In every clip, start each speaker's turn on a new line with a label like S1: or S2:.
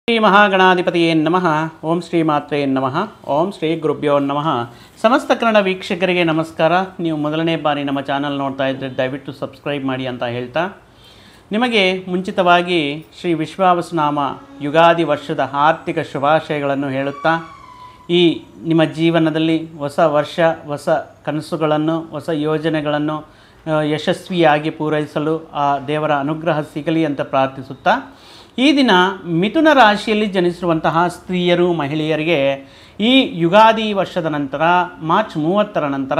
S1: ಶ್ರೀ ಮಹಾಗಣಾಧಿಪತಿಯೇ ನಮಃ. ಓಂ ಶ್ರೀ ಮಾತ್ರೇ ನಮಃ. ಓಂ ಶ್ರೀ ಗುರುಭ್ಯೋ ನಮಃ. ಸಮಸ್ತ ಕನ್ನಡ ವೀಕ್ಷಕರಿಗೆ ನಮಸ್ಕಾರ. ನೀವು ಮೊದಲನೇ ಬಾರಿ ನಮ್ಮ ಚಾನಲ್ ನೋಡ್ತಾ ಇದ್ದರೆ ದಯವಿಟ್ಟು ಸಬ್ಸ್ಕ್ರೈಬ್ ಮಾಡಿ ಅಂತ ಹೇಳ್ತಾ, ನಿಮಗೆ ಮುಂಚಿತವಾಗಿ ಶ್ರೀ ವಿಶ್ವಾವಸುನಾಮ ಯುಗಾದಿ ವರ್ಷದ ಆರ್ಥಿಕ ಶುಭಾಶಯಗಳನ್ನು ಹೇಳುತ್ತಾ, ಈ ನಿಮ್ಮ ಜೀವನದಲ್ಲಿ ಹೊಸ ವರ್ಷ ಹೊಸ ಕನಸುಗಳನ್ನು ಹೊಸ ಯೋಜನೆಗಳನ್ನು ಯಶಸ್ವಿಯಾಗಿ ಪೂರೈಸಲು ಆ ದೇವರ ಅನುಗ್ರಹ ಸಿಗಲಿ ಅಂತ ಪ್ರಾರ್ಥಿಸುತ್ತಾ, ಈ ದಿನ ಮಿಥುನ ರಾಶಿಯಲ್ಲಿ ಜನಿಸಿರುವಂತಹ ಸ್ತ್ರೀಯರು ಮಹಿಳೆಯರಿಗೆ ಈ ಯುಗಾದಿ ವರ್ಷದ ನಂತರ ಮಾರ್ಚ್ 30ರ ನಂತರ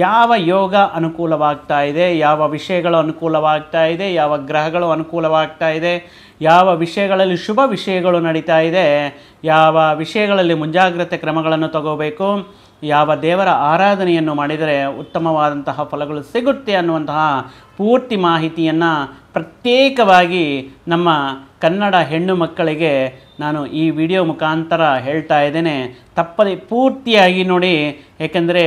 S1: ಯಾವ ಯೋಗ ಅನುಕೂಲವಾಗ್ತಾ ಇದೆ, ಯಾವ ವಿಷಯಗಳು ಅನುಕೂಲವಾಗ್ತಾ ಇದೆ, ಯಾವ ಗ್ರಹಗಳು ಅನುಕೂಲವಾಗ್ತಾ ಇದೆ, ಯಾವ ವಿಷಯಗಳಲ್ಲಿ ಶುಭ ವಿಷಯಗಳು ನಡೀತಾ ಇದೆ, ಯಾವ ವಿಷಯಗಳಲ್ಲಿ ಮುಂಜಾಗ್ರತೆ ಕ್ರಮಗಳನ್ನು ತಗೋಬೇಕು, ಯಾವ ದೇವರ ಆರಾಧನೆಯನ್ನು ಮಾಡಿದರೆ ಉತ್ತಮವಾದಂತಹ ಫಲಗಳು ಸಿಗುತ್ತೆ ಅನ್ನುವಂತಹ ಪೂರ್ತಿ ಮಾಹಿತಿಯನ್ನು ಪ್ರತ್ಯೇಕವಾಗಿ ನಮ್ಮ ಕನ್ನಡ ಹೆಣ್ಣು ಮಕ್ಕಳಿಗೆ ನಾನು ಈ ವಿಡಿಯೋ ಮುಖಾಂತರ ಹೇಳ್ತಾ ಇದ್ದೇನೆ. ತಪ್ಪದೆ ಪೂರ್ತಿಯಾಗಿ ನೋಡಿ, ಏಕೆಂದರೆ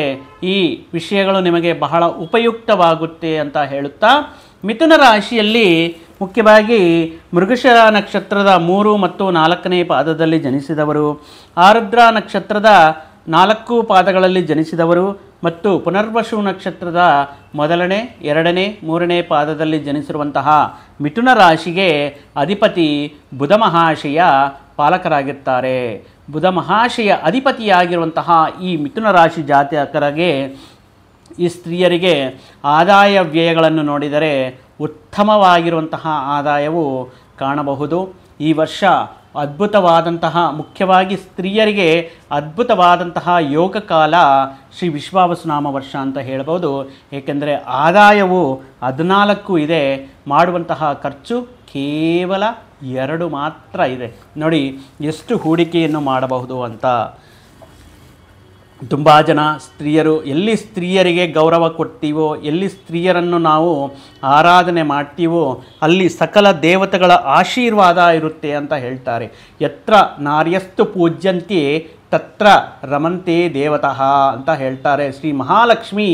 S1: ಈ ವಿಷಯಗಳು ನಿಮಗೆ ಬಹಳ ಉಪಯುಕ್ತವಾಗುತ್ತೆ ಅಂತ ಹೇಳುತ್ತಾ, ಮಿಥುನ ರಾಶಿಯಲ್ಲಿ ಮುಖ್ಯವಾಗಿ ಮೃಗಶಿರ ನಕ್ಷತ್ರದ 3 ಮತ್ತು 4ನೇ ಪಾದದಲ್ಲಿ ಜನಿಸಿದವರು, ಆರುದ್ರ ನಕ್ಷತ್ರದ 4 ಪಾದಗಳಲ್ಲಿ ಜನಿಸಿದವರು ಮತ್ತು ಪುನರ್ವಸು ನಕ್ಷತ್ರದ 1ನೇ 2ನೇ 3ನೇ ಪಾದದಲ್ಲಿ ಜನಿಸಿರುವಂತಹ ಮಿಥುನ ರಾಶಿಗೆ ಅಧಿಪತಿ ಬುಧ ಮಹಾಶಯ ಪಾಲಕರಾಗಿರ್ತಾರೆ. ಬುಧ ಮಹಾಶಯ ಅಧಿಪತಿಯಾಗಿರುವಂತಹ ಈ ಮಿಥುನ ರಾಶಿ ಜಾತಕರಿಗೆ, ಈ ಸ್ತ್ರೀಯರಿಗೆ ಆದಾಯ ವ್ಯಯಗಳನ್ನು ನೋಡಿದರೆ ಉತ್ತಮವಾಗಿರುವಂತಹ ಆದಾಯವು ಕಾಣಬಹುದು. ಈ ವರ್ಷ ಅದ್ಭುತವಾದಂತಹ, ಮುಖ್ಯವಾಗಿ ಸ್ತ್ರೀಯರಿಗೆ ಅದ್ಭುತವಾದಂತಹ ಯೋಗ ಕಾಲ ಶ್ರೀ ವಿಶ್ವಾವಸುನಾಮ ವರ್ಷ ಅಂತ ಹೇಳ್ಬೋದು. ಏಕೆಂದರೆ ಆದಾಯವು 14 ಇದೆ, ಮಾಡುವಂತಹ ಖರ್ಚು ಕೇವಲ 2 ಮಾತ್ರ ಇದೆ. ನೋಡಿ ಎಷ್ಟು ಹೂಡಿಕೆಯನ್ನು ಮಾಡಬಹುದು ಅಂತ. ತುಂಬ ಜನ ಸ್ತ್ರೀಯರು, ಎಲ್ಲಿ ಸ್ತ್ರೀಯರಿಗೆ ಗೌರವ ಕೊಡ್ತೀವೋ, ಎಲ್ಲಿ ಸ್ತ್ರೀಯರನ್ನು ನಾವು ಆರಾಧನೆ ಮಾಡ್ತೀವೋ ಅಲ್ಲಿ ಸಕಲ ದೇವತೆಗಳ ಆಶೀರ್ವಾದ ಇರುತ್ತೆ ಅಂತ ಹೇಳ್ತಾರೆ. ಯತ್ರ ನಾರ್ಯಸ್ತು ಪೂಜ್ಯಂತೆ ತತ್ರ ರಮಂತೆ ದೇವತಃ ಅಂತ ಹೇಳ್ತಾರೆ. ಶ್ರೀ ಮಹಾಲಕ್ಷ್ಮಿ,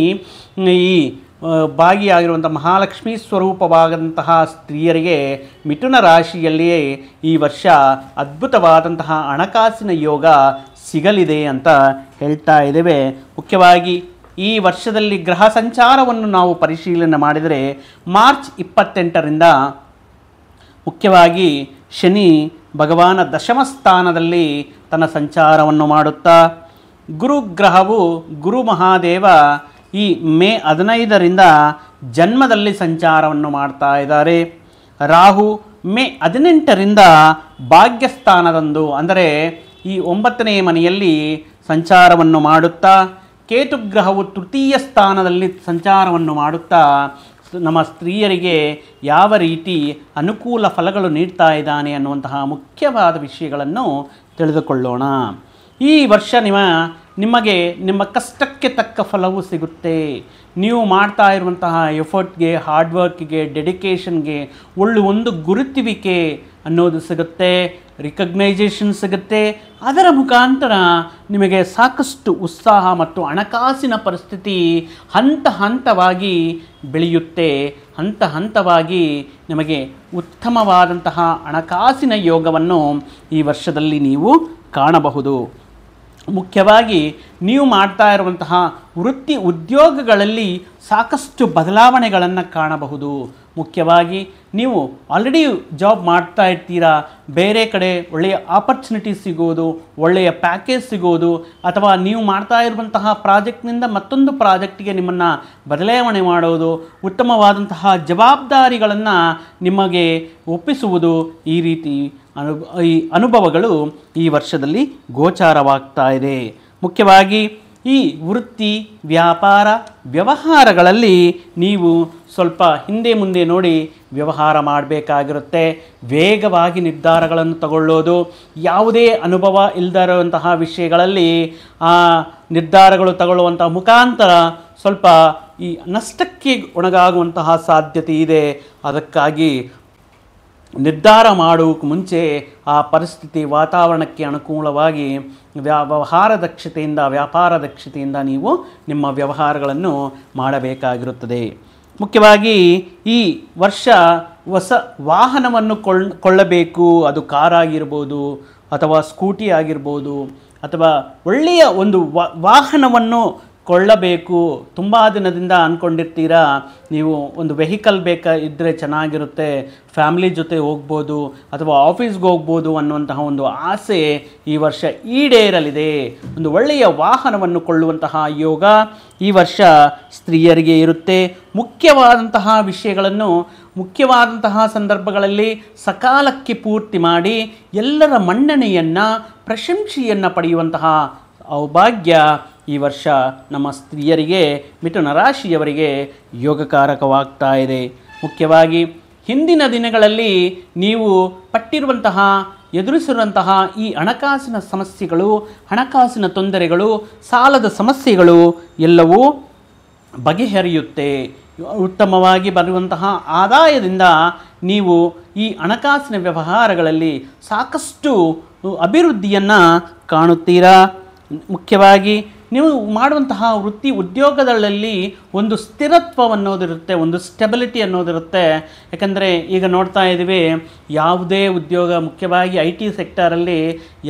S1: ಈ ಭಾಗಿಯಾಗಿರುವಂಥ ಮಹಾಲಕ್ಷ್ಮಿ ಸ್ವರೂಪವಾದಂತಹ ಸ್ತ್ರೀಯರಿಗೆ ಮಿಥುನ ರಾಶಿಯಲ್ಲಿಯೇ ಈ ವರ್ಷ ಅದ್ಭುತವಾದಂತಹ ಹಣಕಾಸಿನ ಯೋಗ ಸಿಗಲಿದೆ ಅಂತ ಹೇಳ್ತಾ ಇದ್ದೇವೆ. ಮುಖ್ಯವಾಗಿ ಈ ವರ್ಷದಲ್ಲಿ ಗ್ರಹ ಸಂಚಾರವನ್ನು ನಾವು ಪರಿಶೀಲನೆ ಮಾಡಿದರೆ ಮಾರ್ಚ್ 28ರಿಂದ ಮುಖ್ಯವಾಗಿ ಶನಿ ಭಗವಾನ ದಶಮ ಸ್ಥಾನದಲ್ಲಿ ತನ್ನ ಸಂಚಾರವನ್ನು ಮಾಡುತ್ತಾ, ಗುರುಗ್ರಹವು ಗುರು ಮಹಾದೇವ ಈ ಮೇ 15ರಿಂದ ಜನ್ಮದಲ್ಲಿ ಸಂಚಾರವನ್ನು ಮಾಡ್ತಾ ಇದ್ದಾರೆ. ರಾಹು ಮೇ 18ರಿಂದ ಭಾಗ್ಯಸ್ಥಾನದಂದು, ಅಂದರೆ ಈ 9ನೇ ಮನೆಯಲ್ಲಿ ಸಂಚಾರವನ್ನು ಮಾಡುತ್ತಾ, ಕೇತುಗ್ರಹವು ತೃತೀಯ ಸ್ಥಾನದಲ್ಲಿ ಸಂಚಾರವನ್ನು ಮಾಡುತ್ತಾ ನಮ್ಮ ಸ್ತ್ರೀಯರಿಗೆ ಯಾವ ರೀತಿ ಅನುಕೂಲ ಫಲಗಳು ನೀಡ್ತಾ ಇದ್ದಾನೆ ಅನ್ನುವಂತಹ ಮುಖ್ಯವಾದ ವಿಷಯಗಳನ್ನು ತಿಳಿದುಕೊಳ್ಳೋಣ. ಈ ವರ್ಷ ನಿಮಗೆ ನಿಮ್ಮ ಕಷ್ಟಕ್ಕೆ ತಕ್ಕ ಫಲವು ಸಿಗುತ್ತೆ. ನೀವು ಮಾಡ್ತಾ ಇರುವಂತಹ ಎಫರ್ಟ್ಗೆ, ಹಾರ್ಡ್ ವರ್ಕ್ಗೆ, ಡೆಡಿಕೇಷನ್ಗೆ ಒಂದು ಗುರುತಿವಿಕೆ ಅನ್ನೋದು ಸಿಗುತ್ತೆ, ರಿಕಗ್ನೈಜೇಷನ್ ಸಿಗುತ್ತೆ. ಅದರ ಮುಖಾಂತರ ನಿಮಗೆ ಸಾಕಷ್ಟು ಉತ್ಸಾಹ ಮತ್ತು ಹಣಕಾಸಿನ ಪರಿಸ್ಥಿತಿ ಹಂತ ಹಂತವಾಗಿ ಬೆಳೆಯುತ್ತೆ. ಹಂತ ಹಂತವಾಗಿ ನಿಮಗೆ ಉತ್ತಮವಾದಂತಹ ಹಣಕಾಸಿನ ಯೋಗವನ್ನು ಈ ವರ್ಷದಲ್ಲಿ ನೀವು ಕಾಣಬಹುದು. ಮುಖ್ಯವಾಗಿ ನೀವು ಮಾಡ್ತಾ ಇರುವಂತಹ ವೃತ್ತಿ ಉದ್ಯೋಗಗಳಲ್ಲಿ ಸಾಕಷ್ಟು ಬದಲಾವಣೆಗಳನ್ನು ಕಾಣಬಹುದು. ಮುಖ್ಯವಾಗಿ ನೀವು ಆಲ್ರೆಡಿ ಜಾಬ್ ಮಾಡ್ತಾ ಇರ್ತೀರಾ, ಬೇರೆ ಕಡೆ ಒಳ್ಳೆಯ ಆಪರ್ಚುನಿಟಿ ಸಿಗೋದು, ಒಳ್ಳೆಯ ಪ್ಯಾಕೇಜ್ ಸಿಗೋದು, ಅಥವಾ ನೀವು ಮಾಡ್ತಾ ಇರುವಂತಹ ಪ್ರಾಜೆಕ್ಟ್ನಿಂದ ಮತ್ತೊಂದು ಪ್ರಾಜೆಕ್ಟಿಗೆ ನಿಮ್ಮನ್ನು ಬದಲಾವಣೆ ಮಾಡೋದು, ಉತ್ತಮವಾದಂತಹ ಜವಾಬ್ದಾರಿಗಳನ್ನು ನಿಮಗೆ ಒಪ್ಪಿಸುವುದು, ಈ ರೀತಿ ಈ ಅನುಭವಗಳು ಈ ವರ್ಷದಲ್ಲಿ ಗೋಚಾರವಾಗ್ತಾ ಇದೆ. ಮುಖ್ಯವಾಗಿ ಈ ವೃತ್ತಿ ವ್ಯಾಪಾರ ವ್ಯವಹಾರಗಳಲ್ಲಿ ನೀವು ಸ್ವಲ್ಪ ಹಿಂದೆ ಮುಂದೆ ನೋಡಿ ವ್ಯವಹಾರ ಮಾಡಬೇಕಾಗಿರುತ್ತೆ. ವೇಗವಾಗಿ ನಿರ್ಧಾರಗಳನ್ನು ತಗೊಳ್ಳೋದು, ಯಾವುದೇ ಅನುಭವ ಇಲ್ಲದಿರುವಂತಹ ವಿಷಯಗಳಲ್ಲಿ ನಿರ್ಧಾರಗಳು ತಗೊಳ್ಳುವಂತಹ ಮುಖಾಂತರ ಸ್ವಲ್ಪ ಈ ನಷ್ಟಕ್ಕೆ ಒಳಗಾಗುವಂತಹ ಸಾಧ್ಯತೆ ಇದೆ. ಅದಕ್ಕಾಗಿ ನಿರ್ಧಾರ ಮಾಡೋಕ್ಕೆ ಮುಂಚೆ ಆ ಪರಿಸ್ಥಿತಿ ವಾತಾವರಣಕ್ಕೆ ಅನುಕೂಲವಾಗಿ ವ್ಯಾಪಾರ ದಕ್ಷತೆಯಿಂದ ನೀವು ನಿಮ್ಮ ವ್ಯವಹಾರಗಳನ್ನು ಮಾಡಬೇಕಾಗಿರುತ್ತದೆ. ಮುಖ್ಯವಾಗಿ ಈ ವರ್ಷ ಹೊಸ ವಾಹನವನ್ನು ಕೊಳ್ಳಬೇಕು. ಅದು ಕಾರಾಗಿರ್ಬೋದು ಅಥವಾ ಸ್ಕೂಟಿ ಆಗಿರ್ಬೋದು, ಅಥವಾ ಒಳ್ಳೆಯ ಒಂದು ವಾಹನವನ್ನು ಕೊಳ್ಳಬೇಕು. ತುಂಬ ದಿನದಿಂದ ಅಂದ್ಕೊಂಡಿರ್ತೀರಾ ನೀವು ಒಂದು ವೆಹಿಕಲ್ ಇದ್ದರೆ ಚೆನ್ನಾಗಿರುತ್ತೆ, ಫ್ಯಾಮ್ಲಿ ಜೊತೆ ಹೋಗ್ಬೋದು ಅಥವಾ ಆಫೀಸ್ಗೆ ಹೋಗ್ಬೋದು ಅನ್ನುವಂತಹ ಒಂದು ಆಸೆ ಈ ವರ್ಷ ಈಡೇರಲಿದೆ. ಒಂದು ಒಳ್ಳೆಯ ವಾಹನವನ್ನು ಕೊಳ್ಳುವಂತಹ ಯೋಗ ಈ ವರ್ಷ ಸ್ತ್ರೀಯರಿಗೆ ಇರುತ್ತೆ. ಮುಖ್ಯವಾದಂತಹ ವಿಷಯಗಳನ್ನು ಮುಖ್ಯವಾದಂತಹ ಸಂದರ್ಭಗಳಲ್ಲಿ ಸಕಾಲಕ್ಕೆ ಪೂರ್ತಿ ಮಾಡಿ ಎಲ್ಲರ ಮನ್ನಣೆಯನ್ನು ಪ್ರಶಂಸೆಯನ್ನು ಪಡೆಯುವಂತಹ ಸೌಭಾಗ್ಯ ಈ ವರ್ಷ ನಮ್ಮ ಸ್ತ್ರೀಯರಿಗೆ, ಮಿಥುನ ರಾಶಿಯವರಿಗೆ ಯೋಗಕಾರಕವಾಗ್ತಾ ಇದೆ. ಮುಖ್ಯವಾಗಿ ಹಿಂದಿನ ದಿನಗಳಲ್ಲಿ ನೀವು ಪಟ್ಟಿರುವಂತಹ ಎದುರಿಸಿರುವಂತಹ ಈ ಹಣಕಾಸಿನ ಸಮಸ್ಯೆಗಳು, ಹಣಕಾಸಿನ ತೊಂದರೆಗಳು, ಸಾಲದ ಸಮಸ್ಯೆಗಳು ಎಲ್ಲವೂ ಬಗೆಹರಿಯುತ್ತೆ. ಉತ್ತಮವಾಗಿ ಬರುವಂತಹ ಆದಾಯದಿಂದ ನೀವು ಈ ಹಣಕಾಸಿನ ವ್ಯವಹಾರಗಳಲ್ಲಿ ಸಾಕಷ್ಟು ಅಭಿವೃದ್ಧಿಯನ್ನು ಕಾಣುತ್ತೀರಾ. ಮುಖ್ಯವಾಗಿ ನೀವು ಮಾಡುವಂತಹ ವೃತ್ತಿ ಉದ್ಯೋಗಗಳಲ್ಲಿ ಒಂದು ಸ್ಥಿರತ್ವ ಅನ್ನೋದಿರುತ್ತೆ, ಒಂದು ಸ್ಟೆಬಿಲಿಟಿ ಅನ್ನೋದಿರುತ್ತೆ. ಯಾಕಂದರೆ ಈಗ ನೋಡ್ತಾ ಇದ್ದೀವಿ, ಯಾವುದೇ ಉದ್ಯೋಗ, ಮುಖ್ಯವಾಗಿ IT ಸೆಕ್ಟರಲ್ಲಿ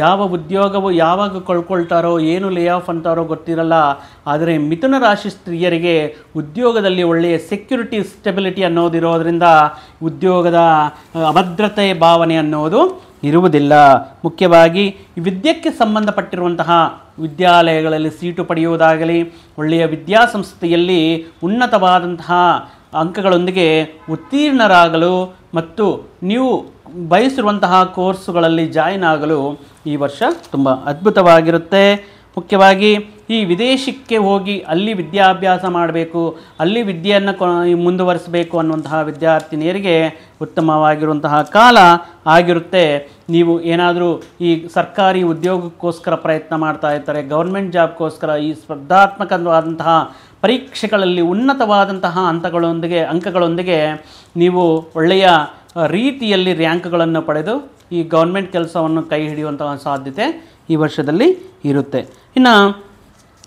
S1: ಯಾವ ಉದ್ಯೋಗವು ಯಾವಾಗ ಕಳ್ಕೊಳ್ತಾರೋ, ಏನು ಲೇ ಆಫ್ ಅಂತಾರೋ ಗೊತ್ತಿರಲ್ಲ. ಆದರೆ ಮಿಥುನ ರಾಶಿ ಸ್ತ್ರೀಯರಿಗೆ ಉದ್ಯೋಗದಲ್ಲಿ ಒಳ್ಳೆಯ ಸೆಕ್ಯುರಿಟಿ, ಸ್ಟೆಬಿಲಿಟಿ ಅನ್ನೋದಿರೋದರಿಂದ ಉದ್ಯೋಗದ ಅಭದ್ರತೆ ಭಾವನೆ ಅನ್ನೋದು ಇರುವುದಿಲ್ಲ. ಮುಖ್ಯವಾಗಿ ವಿದ್ಯೆಗೆ ಸಂಬಂಧಪಟ್ಟಿರುವಂತಹ ವಿದ್ಯಾಲಯಗಳಲ್ಲಿ ಸೀಟು ಪಡೆಯುವುದಾಗಲಿ, ಒಳ್ಳೆಯ ವಿದ್ಯಾಸಂಸ್ಥೆಯಲ್ಲಿ ಉನ್ನತವಾದಂತಹ ಅಂಕಗಳೊಂದಿಗೆ ಉತ್ತೀರ್ಣರಾಗಲು ಮತ್ತು ನೀವು ಬಯಸಿರುವಂತಹ ಕೋರ್ಸುಗಳಲ್ಲಿ ಜಾಯಿನ್ ಆಗಲು ಈ ವರ್ಷ ತುಂಬ ಅದ್ಭುತವಾಗಿರುತ್ತೆ. ಮುಖ್ಯವಾಗಿ ಈ ವಿದೇಶಕ್ಕೆ ಹೋಗಿ ಅಲ್ಲಿ ವಿದ್ಯಾಭ್ಯಾಸ ಮಾಡಬೇಕು, ಅಲ್ಲಿ ವಿದ್ಯೆಯನ್ನು ಮುಂದುವರಿಸಬೇಕು ಅನ್ನುವಂತಹ ವಿದ್ಯಾರ್ಥಿನಿಯರಿಗೆ ಉತ್ತಮವಾಗಿರುವಂತಹ ಕಾಲ ಆಗಿರುತ್ತೆ. ನೀವು ಏನಾದರೂ ಈ ಸರ್ಕಾರಿ ಉದ್ಯೋಗಕ್ಕೋಸ್ಕರ ಪ್ರಯತ್ನ ಮಾಡ್ತಾ ಇರ್ತಾರೆ, ಗೌರ್ಮೆಂಟ್ ಜಾಬ್ಗೋಸ್ಕರ ಈ ಸ್ಪರ್ಧಾತ್ಮಕವಾದಂತಹ ಪರೀಕ್ಷೆಗಳಲ್ಲಿ ಉನ್ನತವಾದಂತಹ ಅಂಕಗಳೊಂದಿಗೆ ನೀವು ಒಳ್ಳೆಯ ರೀತಿಯಲ್ಲಿ ರ್ಯಾಂಕ್ಗಳನ್ನು ಪಡೆದು ಈ ಗೌರ್ಮೆಂಟ್ ಕೆಲಸವನ್ನು ಕೈ ಹಿಡಿಯುವಂತಹ ಸಾಧ್ಯತೆ ಈ ವರ್ಷದಲ್ಲಿ ಇರುತ್ತೆ. ಇನ್ನು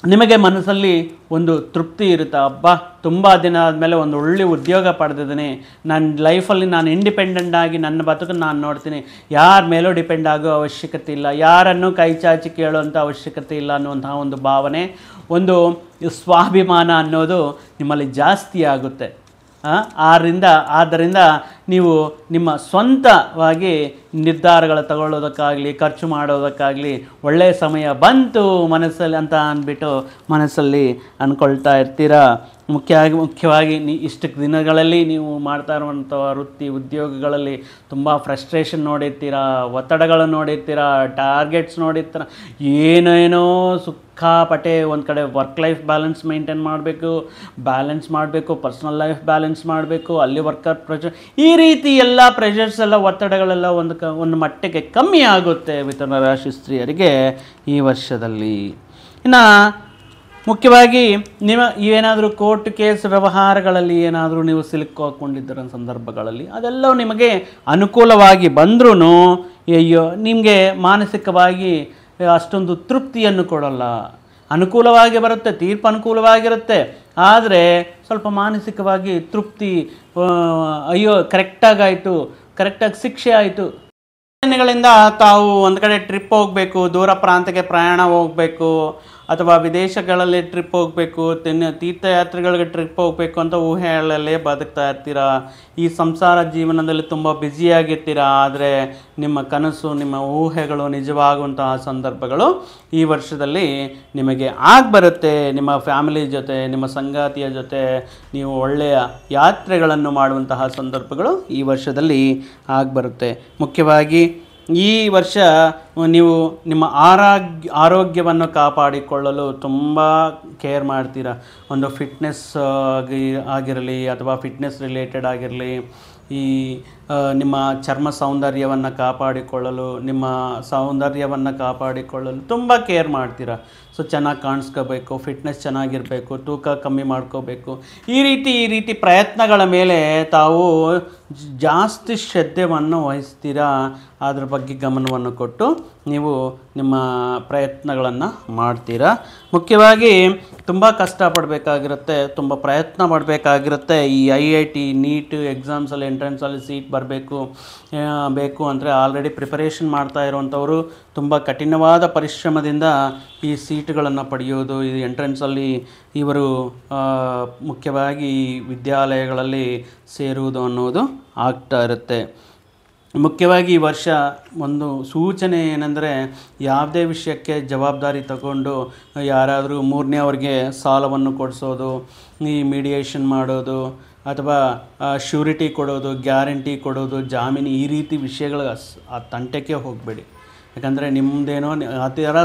S1: ನಿಮಗೆ ಮನಸ್ಸಲ್ಲಿ ಒಂದು ತೃಪ್ತಿ ಇರುತ್ತೆ, ಅಬ್ಬಾ ತುಂಬ ದಿನ ಆದಮೇಲೆ ಒಂದು ಒಳ್ಳೆಯ ಉದ್ಯೋಗ ಪಡೆದಿದ್ದೀನಿ, ನನ್ನ ಲೈಫಲ್ಲಿ ನಾನು ಇಂಡಿಪೆಂಡೆಂಟ್ ಆಗಿ ನನ್ನ ಬದುಕನ್ನು ನಾನು ನೋಡ್ತೀನಿ, ಯಾರ ಮೇಲೂ ಡಿಪೆಂಡ್ ಆಗೋ ಅವಶ್ಯಕತೆ ಇಲ್ಲ, ಯಾರನ್ನು ಕೈ ಚಾಚಿ ಕೇಳುವಂಥ ಅವಶ್ಯಕತೆ ಇಲ್ಲ ಅನ್ನುವಂತಹ ಒಂದು ಭಾವನೆ, ಒಂದು ಸ್ವಾಭಿಮಾನ ಅನ್ನೋದು ನಿಮ್ಮಲ್ಲಿ ಜಾಸ್ತಿ ಆಗುತ್ತೆ. ಆದ್ದರಿಂದ ನೀವು ನಿಮ್ಮ ಸ್ವಂತವಾಗಿ ನಿರ್ಧಾರಗಳು ತಗೊಳ್ಳೋದಕ್ಕಾಗಲಿ, ಖರ್ಚು ಮಾಡೋದಕ್ಕಾಗಲಿ ಒಳ್ಳೆಯ ಸಮಯ ಬಂತು ಮನಸ್ಸಲ್ಲಿ ಅಂತ ಅಂದ್ಬಿಟ್ಟು ಮನಸ್ಸಲ್ಲಿ ಅಂದ್ಕೊಳ್ತಾ ಇರ್ತೀರ. ಮುಖ್ಯವಾಗಿ ಇಷ್ಟು ದಿನಗಳಲ್ಲಿ ನೀವು ಮಾಡ್ತಾ ಇರುವಂಥ ವೃತ್ತಿ ಉದ್ಯೋಗಗಳಲ್ಲಿ ತುಂಬ ಫ್ರಸ್ಟ್ರೇಷನ್ ನೋಡಿರ್ತೀರ, ಒತ್ತಡಗಳು ನೋಡಿರ್ತೀರ, ಟಾರ್ಗೆಟ್ಸ್ ನೋಡಿರ್ತೀರ, ಏನೇನೋ ಸಿಕ್ಕಾಪಟ್ಟೆ. ಒಂದು ಕಡೆ ವರ್ಕ್ ಲೈಫ್ ಬ್ಯಾಲೆನ್ಸ್ ಮೇಂಟೈನ್ ಮಾಡಬೇಕು, ಪರ್ಸ್ನಲ್ ಲೈಫ್ ಬ್ಯಾಲೆನ್ಸ್ ಮಾಡಬೇಕು, ಅಲ್ಲಿ ವರ್ಕರ್ ಪ್ರೆಷರ್, ಈ ರೀತಿ ಎಲ್ಲ ಪ್ರೆಷರ್ಸ್ ಎಲ್ಲ ಒತ್ತಡಗಳೆಲ್ಲ ಒಂದು ಮಟ್ಟಿಗೆ ಕಮ್ಮಿ ಆಗುತ್ತೆ ಮಿಥುನ ರಾಶಿ ಸ್ತ್ರೀಯರಿಗೆ ಈ ವರ್ಷದಲ್ಲಿ. ಇನ್ನು ಮುಖ್ಯವಾಗಿ ಏನಾದರೂ ಕೋರ್ಟ್ ಕೇಸ್ ವ್ಯವಹಾರಗಳಲ್ಲಿ ಏನಾದರೂ ನೀವು ಸಿಲುಕಿಕೊಂಡಿದ್ದರ ಸಂದರ್ಭಗಳಲ್ಲಿ ಅದೆಲ್ಲವೂ ನಿಮಗೆ ಅನುಕೂಲವಾಗಿ ಬಂದ್ರೂ ನಿಮಗೆ ಮಾನಸಿಕವಾಗಿ ಅಷ್ಟೊಂದು ತೃಪ್ತಿಯನ್ನು ಕೊಡಲ್ಲ. ಅನುಕೂಲವಾಗಿ ಬರುತ್ತೆ, ತೀರ್ಪು ಅನುಕೂಲವಾಗಿರುತ್ತೆ, ಆದರೆ ಸ್ವಲ್ಪ ಮಾನಸಿಕವಾಗಿ ತೃಪ್ತಿ, ಅಯ್ಯೋ ಕರೆಕ್ಟಾಗಾಯಿತು, ಕರೆಕ್ಟಾಗಿ ಶಿಕ್ಷೆ ಆಯಿತು. ದಿನಗಳಿಂದ ತಾವು ಒಂದು ಕಡೆ ಟ್ರಿಪ್ ಹೋಗಬೇಕು, ದೂರ ಪ್ರಾಂತ್ಯಕ್ಕೆ ಪ್ರಯಾಣ ಹೋಗಬೇಕು, ಅಥವಾ ವಿದೇಶಗಳಲ್ಲಿ ಟ್ರಿಪ್ ಹೋಗಬೇಕು, ತೀರ್ಥಯಾತ್ರೆಗಳಿಗೆ ಟ್ರಿಪ್ ಹೋಗಬೇಕು ಅಂತ ಊಹೆಗಳಲ್ಲೇ ಬದುಕ್ತಾ ಇರ್ತೀರ. ಈ ಸಂಸಾರ ಜೀವನದಲ್ಲಿ ತುಂಬ ಬ್ಯುಸಿಯಾಗಿರ್ತೀರ. ಆದರೆ ನಿಮ್ಮ ಕನಸು, ನಿಮ್ಮ ಊಹೆಗಳು ನಿಜವಾಗುವಂತಹ ಸಂದರ್ಭಗಳು ಈ ವರ್ಷದಲ್ಲಿ ನಿಮಗೆ ಬರುತ್ತೆ. ನಿಮ್ಮ ಫ್ಯಾಮಿಲಿ ಜೊತೆ, ನಿಮ್ಮ ಸಂಗಾತಿಯ ಜೊತೆ ನೀವು ಒಳ್ಳೆಯ ಯಾತ್ರೆಗಳನ್ನು ಮಾಡುವಂತಹ ಸಂದರ್ಭಗಳು ಈ ವರ್ಷದಲ್ಲಿ ಬರುತ್ತೆ. ಮುಖ್ಯವಾಗಿ ಈ ವರ್ಷ ನೀವು ನಿಮ್ಮ ಆರೋಗ್ಯವನ್ನು ಕಾಪಾಡಿಕೊಳ್ಳಲು ತುಂಬ ಕೇರ್ ಮಾಡ್ತೀರ. ಒಂದು ಫಿಟ್ನೆಸ್ ಆಗಿರಲಿ ಅಥವಾ ಫಿಟ್ನೆಸ್ ರಿಲೇಟೆಡ್ ಆಗಿರಲಿ, ಈ ನಿಮ್ಮ ಚರ್ಮ ಸೌಂದರ್ಯವನ್ನು ಕಾಪಾಡಿಕೊಳ್ಳಲು, ನಿಮ್ಮ ಸೌಂದರ್ಯವನ್ನು ಕಾಪಾಡಿಕೊಳ್ಳಲು ತುಂಬ ಕೇರ್ ಮಾಡ್ತೀರಾ. ಸೊ ಚೆನ್ನಾಗಿ ಕಾಣಿಸ್ಕೋಬೇಕು, ಫಿಟ್ನೆಸ್ ಚೆನ್ನಾಗಿರಬೇಕು, ತೂಕ ಕಮ್ಮಿ ಮಾಡ್ಕೋಬೇಕು, ಈ ರೀತಿ ಪ್ರಯತ್ನಗಳ ಮೇಲೆ ತಾವು ಜಾಸ್ತಿ ಶ್ರದ್ಧೆಯನ್ನು ವಹಿಸ್ತೀರಾ. ಅದ್ರ ಬಗ್ಗೆ ಗಮನವನ್ನು ಕೊಟ್ಟು ನೀವು ನಿಮ್ಮ ಪ್ರಯತ್ನಗಳನ್ನು ಮಾಡ್ತೀರಾ. ಮುಖ್ಯವಾಗಿ ತುಂಬ ಕಷ್ಟಪಡಬೇಕಾಗಿರುತ್ತೆ, ತುಂಬ ಪ್ರಯತ್ನ ಮಾಡಬೇಕಾಗಿರುತ್ತೆ. ಈ IIT ನೀಟ್ ಎಕ್ಸಾಮ್ಸಲ್ಲಿ ಎಂಟ್ರೆನ್ಸಲ್ಲಿ ಸೀಟ್ ಬೇಕು ಅಂದರೆ ಆಲ್ರೆಡಿ ಪ್ರಿಪರೇಷನ್ ಮಾಡ್ತಾ ಇರುವಂಥವರು ತುಂಬ ಕಠಿಣವಾದ ಪರಿಶ್ರಮದಿಂದ ಈ ಸೀಟುಗಳನ್ನು ಪಡೆಯೋದು, ಈ ಎಂಟ್ರೆನ್ಸಲ್ಲಿ ಇವರು ಮುಖ್ಯವಾಗಿ ವಿದ್ಯಾಲಯಗಳಲ್ಲಿ ಸೇರುವುದು ಅನ್ನೋದು ಆಗ್ತಾ ಇರುತ್ತೆ. ಮುಖ್ಯವಾಗಿ ಈ ವರ್ಷ ಒಂದು ಸೂಚನೆ ಏನೆಂದರೆ, ಯಾವುದೇ ವಿಷಯಕ್ಕೆ ಜವಾಬ್ದಾರಿ ತಗೊಂಡು ಯಾರಾದರೂ ಮೂರನೇವ್ರಿಗೆ ಸಾಲವನ್ನು ಕೊಡಿಸೋದು, ಈ ಮೀಡಿಯೇಷನ್ ಮಾಡೋದು ಅಥವಾ ಶ್ಯೂರಿಟಿ ಕೊಡೋದು, ಗ್ಯಾರಂಟಿ ಕೊಡೋದು, ಜಾಮೀನು, ಈ ರೀತಿ ವಿಷಯಗಳ ಆ ತಂಟೆಗೆ ಹೋಗಬೇಡಿ. ಯಾಕಂದರೆ ನಿಮ್ಮದೇನೋ ಆ ಥರ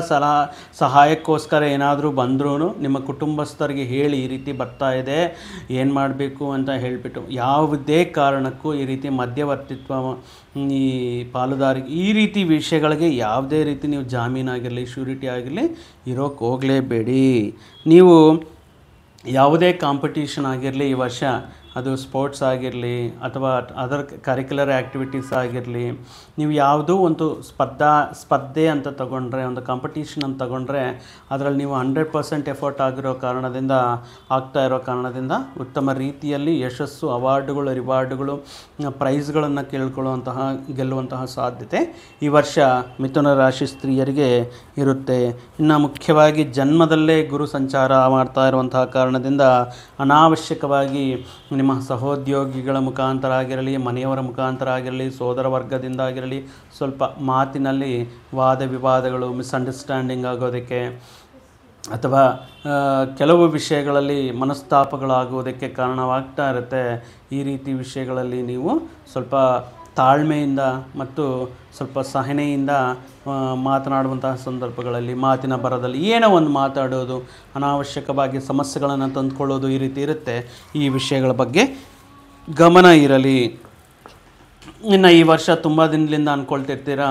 S1: ಸಹಾಯಕ್ಕೋಸ್ಕರ ಏನಾದರೂ ಬಂದ್ರೂ ನಿಮ್ಮ ಕುಟುಂಬಸ್ಥರಿಗೆ ಹೇಳಿ ಈ ರೀತಿ ಬರ್ತಾ ಇದೆ, ಏನು ಮಾಡಬೇಕು ಅಂತ ಹೇಳಿಬಿಟ್ಟು. ಯಾವುದೇ ಕಾರಣಕ್ಕೂ ಈ ರೀತಿ ಮಧ್ಯವರ್ತಿತ್ವ, ಈ ಪಾಲುದಾರಿಕೆ, ಈ ರೀತಿ ವಿಷಯಗಳಿಗೆ ಯಾವುದೇ ರೀತಿ ನೀವು ಜಾಮೀನಾಗಿರಲಿ, ಶ್ಯೂರಿಟಿ ಆಗಿರಲಿ ಇರೋಕ್ಕೆ ಹೋಗಲೇಬೇಡಿ. ನೀವು ಯಾವುದೇ ಕಾಂಪಿಟೀಷನ್ ಆಗಿರಲಿ ಈ ವರ್ಷ, ಅದು ಸ್ಪೋರ್ಟ್ಸ್ ಆಗಿರಲಿ ಅಥವಾ ಅದರ್ ಕರಿಕ್ಯುಲರ್ ಆ್ಯಕ್ಟಿವಿಟೀಸ್ ಆಗಿರಲಿ, ನೀವು ಯಾವುದೋ ಒಂದು ಸ್ಪರ್ಧೆ ಅಂತ ತಗೊಂಡ್ರೆ, ಒಂದು ಕಾಂಪಿಟೀಷನ್ ಅಂತ ತಗೊಂಡ್ರೆ ಅದರಲ್ಲಿ ನೀವು 100% ಎಫರ್ಟ್ ಆಗ್ತಾ ಇರೋ ಕಾರಣದಿಂದ ಉತ್ತಮ ರೀತಿಯಲ್ಲಿ ಯಶಸ್ಸು, ಅವಾರ್ಡುಗಳು, ರಿವಾರ್ಡುಗಳು, ಪ್ರೈಸ್ಗಳನ್ನು ಗೆಲ್ಲುವಂತಹ ಸಾಧ್ಯತೆ ಈ ವರ್ಷ ಮಿಥುನ ರಾಶಿ ಸ್ತ್ರೀಯರಿಗೆ ಇರುತ್ತೆ. ಇನ್ನು ಮುಖ್ಯವಾಗಿ ಜನ್ಮದಲ್ಲೇ ಗುರು ಸಂಚಾರ ಮಾಡ್ತಾ ಇರುವಂತಹ ಕಾರಣದಿಂದ ಅನಾವಶ್ಯಕವಾಗಿ ನಿಮ್ಮ ಸಹೋದ್ಯೋಗಿಗಳ ಮುಖಾಂತರ ಆಗಿರಲಿ, ಮನೆಯವರ ಮುಖಾಂತರ ಆಗಿರಲಿ, ಸೋದರ ವರ್ಗದಿಂದ ಆಗಿರಲಿ ಸ್ವಲ್ಪ ಮಾತಿನಲ್ಲಿ ವಾದ ವಿವಾದಗಳು, ಮಿಸ್ಅಂಡರ್ಸ್ಟ್ಯಾಂಡಿಂಗ್ ಆಗೋದಕ್ಕೆ ಅಥವಾ ಕೆಲವು ವಿಷಯಗಳಲ್ಲಿ ಮನಸ್ತಾಪಗಳಾಗುವುದಕ್ಕೆ ಕಾರಣವಾಗ್ತಾ ಇರುತ್ತೆ. ಈ ರೀತಿ ವಿಷಯಗಳಲ್ಲಿ ನೀವು ಸ್ವಲ್ಪ ತಾಳ್ಮೆಯಿಂದ ಮತ್ತು ಸ್ವಲ್ಪ ಸಹನೆಯಿಂದ ಮಾತನಾಡುವಂತಹ ಸಂದರ್ಭಗಳಲ್ಲಿ, ಮಾತಿನ ಬರದಲ್ಲಿ ಏನೋ ಒಂದು ಮಾತಾಡೋದು, ಅನಾವಶ್ಯಕವಾಗಿ ಸಮಸ್ಯೆಗಳನ್ನು ತಂದುಕೊಳ್ಳೋದು, ಈ ರೀತಿ ಇರುತ್ತೆ. ಈ ವಿಷಯಗಳ ಬಗ್ಗೆ ಗಮನ ಇರಲಿ. ಇನ್ನು ಈ ವರ್ಷ ತುಂಬ ದಿನದಿಂದ ಅಂದ್ಕೊಳ್ತಿರ್ತೀರ,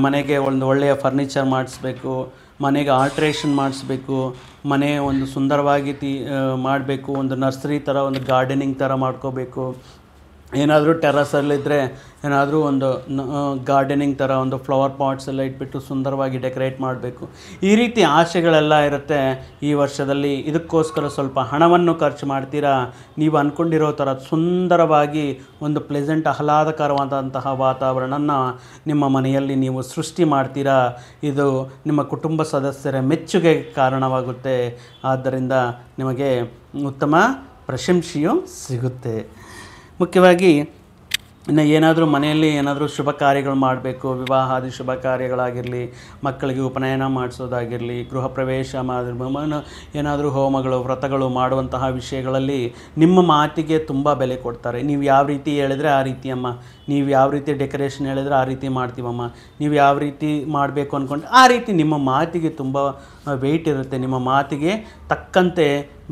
S1: ಮನೆಗೆ ಒಂದು ಒಳ್ಳೆಯ ಫರ್ನಿಚರ್ ಮಾಡಿಸ್ಬೇಕು, ಮನೆಗೆ ಆಲ್ಟ್ರೇಷನ್ ಮಾಡಿಸ್ಬೇಕು, ಮನೆ ಒಂದು ಸುಂದರವಾಗಿ ಮಾಡಬೇಕು, ಒಂದು ನರ್ಸರಿ ಥರ, ಒಂದು ಗಾರ್ಡನಿಂಗ್ ಥರ ಮಾಡ್ಕೋಬೇಕು, ಏನಾದರೂ ಟೆರಸಲ್ಲಿದ್ದರೆ ಏನಾದರೂ ಒಂದು ಗಾರ್ಡನಿಂಗ್ ಥರ ಒಂದು ಫ್ಲವರ್ ಪಾಟ್ಸ್ ಎಲ್ಲ ಇಟ್ಬಿಟ್ಟು ಸುಂದರವಾಗಿ ಡೆಕೋರೇಟ್ ಮಾಡಬೇಕು. ಈ ರೀತಿ ಆಸೆಗಳೆಲ್ಲ ಇರುತ್ತೆ ಈ ವರ್ಷದಲ್ಲಿ. ಇದಕ್ಕೋಸ್ಕರ ಸ್ವಲ್ಪ ಹಣವನ್ನು ಖರ್ಚು ಮಾಡ್ತೀರಾ. ನೀವು ಅಂದ್ಕೊಂಡಿರೋ ಥರ ಸುಂದರವಾಗಿ ಒಂದು ಪ್ಲೆಸೆಂಟ್, ಆಹ್ಲಾದಕರವಾದಂತಹ ವಾತಾವರಣನ ನಿಮ್ಮ ಮನೆಯಲ್ಲಿ ನೀವು ಸೃಷ್ಟಿ ಮಾಡ್ತೀರಾ. ಇದು ನಿಮ್ಮ ಕುಟುಂಬ ಸದಸ್ಯರ ಮೆಚ್ಚುಗೆಗೆ ಕಾರಣವಾಗುತ್ತೆ. ಆದ್ದರಿಂದ ನಿಮಗೆ ಉತ್ತಮ ಪ್ರಶಂಸೆಯೂ ಸಿಗುತ್ತೆ. ಮುಖ್ಯವಾಗಿ ಇನ್ನು ಏನಾದರೂ ಮನೆಯಲ್ಲಿ ಏನಾದರೂ ಶುಭ ಕಾರ್ಯಗಳು ಮಾಡಬೇಕು, ವಿವಾಹಾದಿ ಶುಭ ಕಾರ್ಯಗಳಾಗಿರಲಿ, ಮಕ್ಕಳಿಗೆ ಉಪನಯನ ಮಾಡಿಸೋದಾಗಿರಲಿ, ಗೃಹ ಪ್ರವೇಶ ಏನಾದರೂ ಹೋಮಗಳು, ವ್ರತಗಳು ಮಾಡುವಂತಹ ವಿಷಯಗಳಲ್ಲಿ ನಿಮ್ಮ ಮಾತಿಗೆ ತುಂಬ ಬೆಲೆ ಕೊಡ್ತಾರೆ. ನೀವು ಯಾವ ರೀತಿ ಹೇಳಿದ್ರೆ ಆ ರೀತಿ ಅಮ್ಮ, ನೀವು ಯಾವ ರೀತಿ ಡೆಕೋರೇಷನ್ ಹೇಳಿದ್ರೆ ಆ ರೀತಿ ಮಾಡ್ತೀವಮ್ಮ, ನೀವು ಯಾವ ರೀತಿ ಮಾಡಬೇಕು ಅಂದ್ಕೊಂಡು ಆ ರೀತಿ ನಿಮ್ಮ ಮಾತಿಗೆ ತುಂಬ ವೆಯ್ಟ್ ಇರುತ್ತೆ. ನಿಮ್ಮ ಮಾತಿಗೆ ತಕ್ಕಂತೆ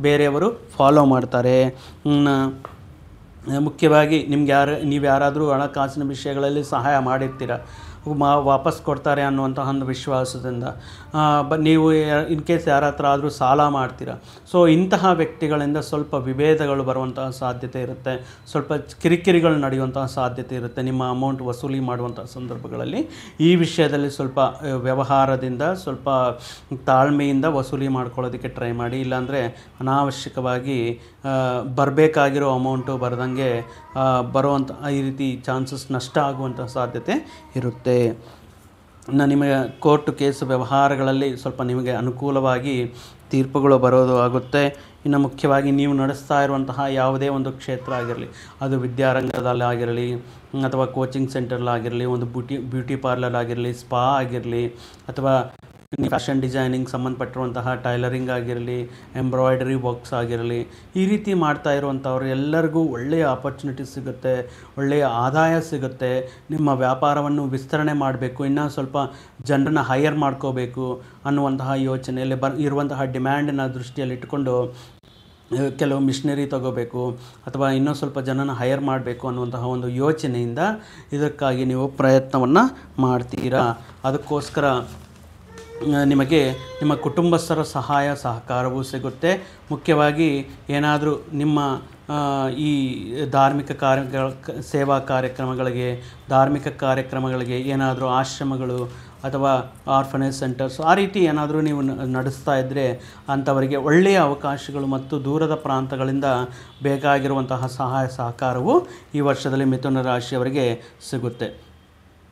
S1: ಬೇರೆಯವರು ಫಾಲೋ ಮಾಡ್ತಾರೆ. ಮುಖ್ಯವಾಗಿ ನೀವು ಯಾರಾದರೂ ಹಣಕಾಸಿನ ವಿಷಯಗಳಲ್ಲಿ ಸಹಾಯ ಮಾಡಿರ್ತೀರ, ವಾಪಸ್ ಕೊಡ್ತಾರೆ ಅನ್ನುವಂತಹ ಒಂದು ವಿಶ್ವಾಸದಿಂದ ನೀವು ಇನ್ ಕೇಸ್ ಯಾರ ಹತ್ರ ಆದರೂ ಸಾಲ ಮಾಡ್ತೀರ. ಸೊ ಇಂತಹ ವ್ಯಕ್ತಿಗಳಿಂದ ಸ್ವಲ್ಪ ವಿಭೇದಗಳು ಬರುವಂತಹ ಸಾಧ್ಯತೆ ಇರುತ್ತೆ, ಸ್ವಲ್ಪ ಕಿರಿಕಿರಿಗಳು ನಡೆಯುವಂತಹ ಸಾಧ್ಯತೆ ಇರುತ್ತೆ. ನಿಮ್ಮ ಅಮೌಂಟ್ ವಸೂಲಿ ಮಾಡುವಂಥ ಸಂದರ್ಭಗಳಲ್ಲಿ ಈ ವಿಷಯದಲ್ಲಿ ಸ್ವಲ್ಪ ವ್ಯವಹಾರದಿಂದ ಸ್ವಲ್ಪ ತಾಳ್ಮೆಯಿಂದ ವಸೂಲಿ ಮಾಡ್ಕೊಳ್ಳೋದಕ್ಕೆ ಟ್ರೈ ಮಾಡಿ. ಇಲ್ಲಾಂದರೆ ಅನಾವಶ್ಯಕವಾಗಿ ಬರಬೇಕಾಗಿರೋ ಅಮೌಂಟು ಬರ್ದಂಗೆ ಬರುವಂಥ ಈ ರೀತಿ ಚಾನ್ಸಸ್ ನಷ್ಟ ಆಗುವಂಥ ಸಾಧ್ಯತೆ ಇರುತ್ತೆ. ಇನ್ನು ನಿಮಗೆ ಕೋರ್ಟು ಕೇಸು ವ್ಯವಹಾರಗಳಲ್ಲಿ ಸ್ವಲ್ಪ ನಿಮಗೆ ಅನುಕೂಲವಾಗಿ ತೀರ್ಪುಗಳು ಬರೋದು ಆಗುತ್ತೆ. ಇನ್ನು ಮುಖ್ಯವಾಗಿ ನೀವು ನಡೆಸ್ತಾ ಇರುವಂತಹ ಯಾವುದೇ ಒಂದು ಕ್ಷೇತ್ರ ಆಗಿರಲಿ, ಅದು ವಿದ್ಯಾರಂಗದಲ್ಲಿ ಆಗಿರಲಿ ಅಥವಾ ಕೋಚಿಂಗ್ ಸೆಂಟರ್ಲಾಗಿರಲಿ, ಒಂದು ಬ್ಯೂಟಿ ಪಾರ್ಲರ್ ಆಗಿರಲಿ, ಸ್ಪಾ ಆಗಿರಲಿ ಅಥವಾ ಫ್ಯಾಷನ್ ಡಿಸೈನಿಂಗ್ ಸಂಬಂಧಪಟ್ಟಿರುವಂತಹ ಟೈಲರಿಂಗ್ ಆಗಿರಲಿ, ಎಂಬ್ರಾಯ್ಡರಿ ವರ್ಕ್ಸ್ ಆಗಿರಲಿ, ಈ ರೀತಿ ಮಾಡ್ತಾ ಇರುವಂಥವ್ರು ಎಲ್ಲರಿಗೂ ಒಳ್ಳೆಯ ಆಪರ್ಚುನಿಟಿ ಸಿಗುತ್ತೆ, ಒಳ್ಳೆಯ ಆದಾಯ ಸಿಗುತ್ತೆ. ನಿಮ್ಮ ವ್ಯಾಪಾರವನ್ನು ವಿಸ್ತರಣೆ ಮಾಡಬೇಕು, ಇನ್ನೂ ಸ್ವಲ್ಪ ಜನರನ್ನ ಹೈಯರ್ ಮಾಡ್ಕೋಬೇಕು ಅನ್ನುವಂತಹ ಯೋಚನೆಯಲ್ಲಿ ಇರುವಂತಹ ಡಿಮ್ಯಾಂಡನ್ನು ದೃಷ್ಟಿಯಲ್ಲಿಟ್ಟುಕೊಂಡು ಕೆಲವು ಮಿಷನರಿ ತಗೋಬೇಕು ಅಥವಾ ಇನ್ನೂ ಸ್ವಲ್ಪ ಜನನ ಹೈರ್ ಮಾಡಬೇಕು ಅನ್ನುವಂತಹ ಒಂದು ಯೋಚನೆಯಿಂದ ಇದಕ್ಕಾಗಿ ನೀವು ಪ್ರಯತ್ನವನ್ನು ಮಾಡ್ತೀರಾ. ಅದಕ್ಕೋಸ್ಕರ ನಿಮಗೆ ನಿಮ್ಮ ಕುಟುಂಬಸ್ಥರ ಸಹಾಯ ಸಹಕಾರವೂ ಸಿಗುತ್ತೆ. ಮುಖ್ಯವಾಗಿ ಏನಾದರೂ ನಿಮ್ಮ ಈ ಧಾರ್ಮಿಕ ಸೇವಾ ಕಾರ್ಯಕ್ರಮಗಳಿಗೆ, ಧಾರ್ಮಿಕ ಕಾರ್ಯಕ್ರಮಗಳಿಗೆ ಏನಾದರೂ ಆಶ್ರಮಗಳು ಅಥವಾ ಆರ್ಫನೇಜ್ ಸೆಂಟರ್ಸ್ ಆ ರೀತಿ ಏನಾದರೂ ನೀವು ನಡೆಸ್ತಾ ಇದ್ದರೆ ಅಂಥವರಿಗೆ ಒಳ್ಳೆಯ ಅವಕಾಶಗಳು ಮತ್ತು ದೂರದ ಪ್ರಾಂತಗಳಿಂದ ಬೇಕಾಗಿರುವಂತಹ ಸಹಾಯ ಸಹಕಾರವು ಈ ವರ್ಷದಲ್ಲಿ ಮಿಥುನ ರಾಶಿಯವರಿಗೆ ಸಿಗುತ್ತೆ.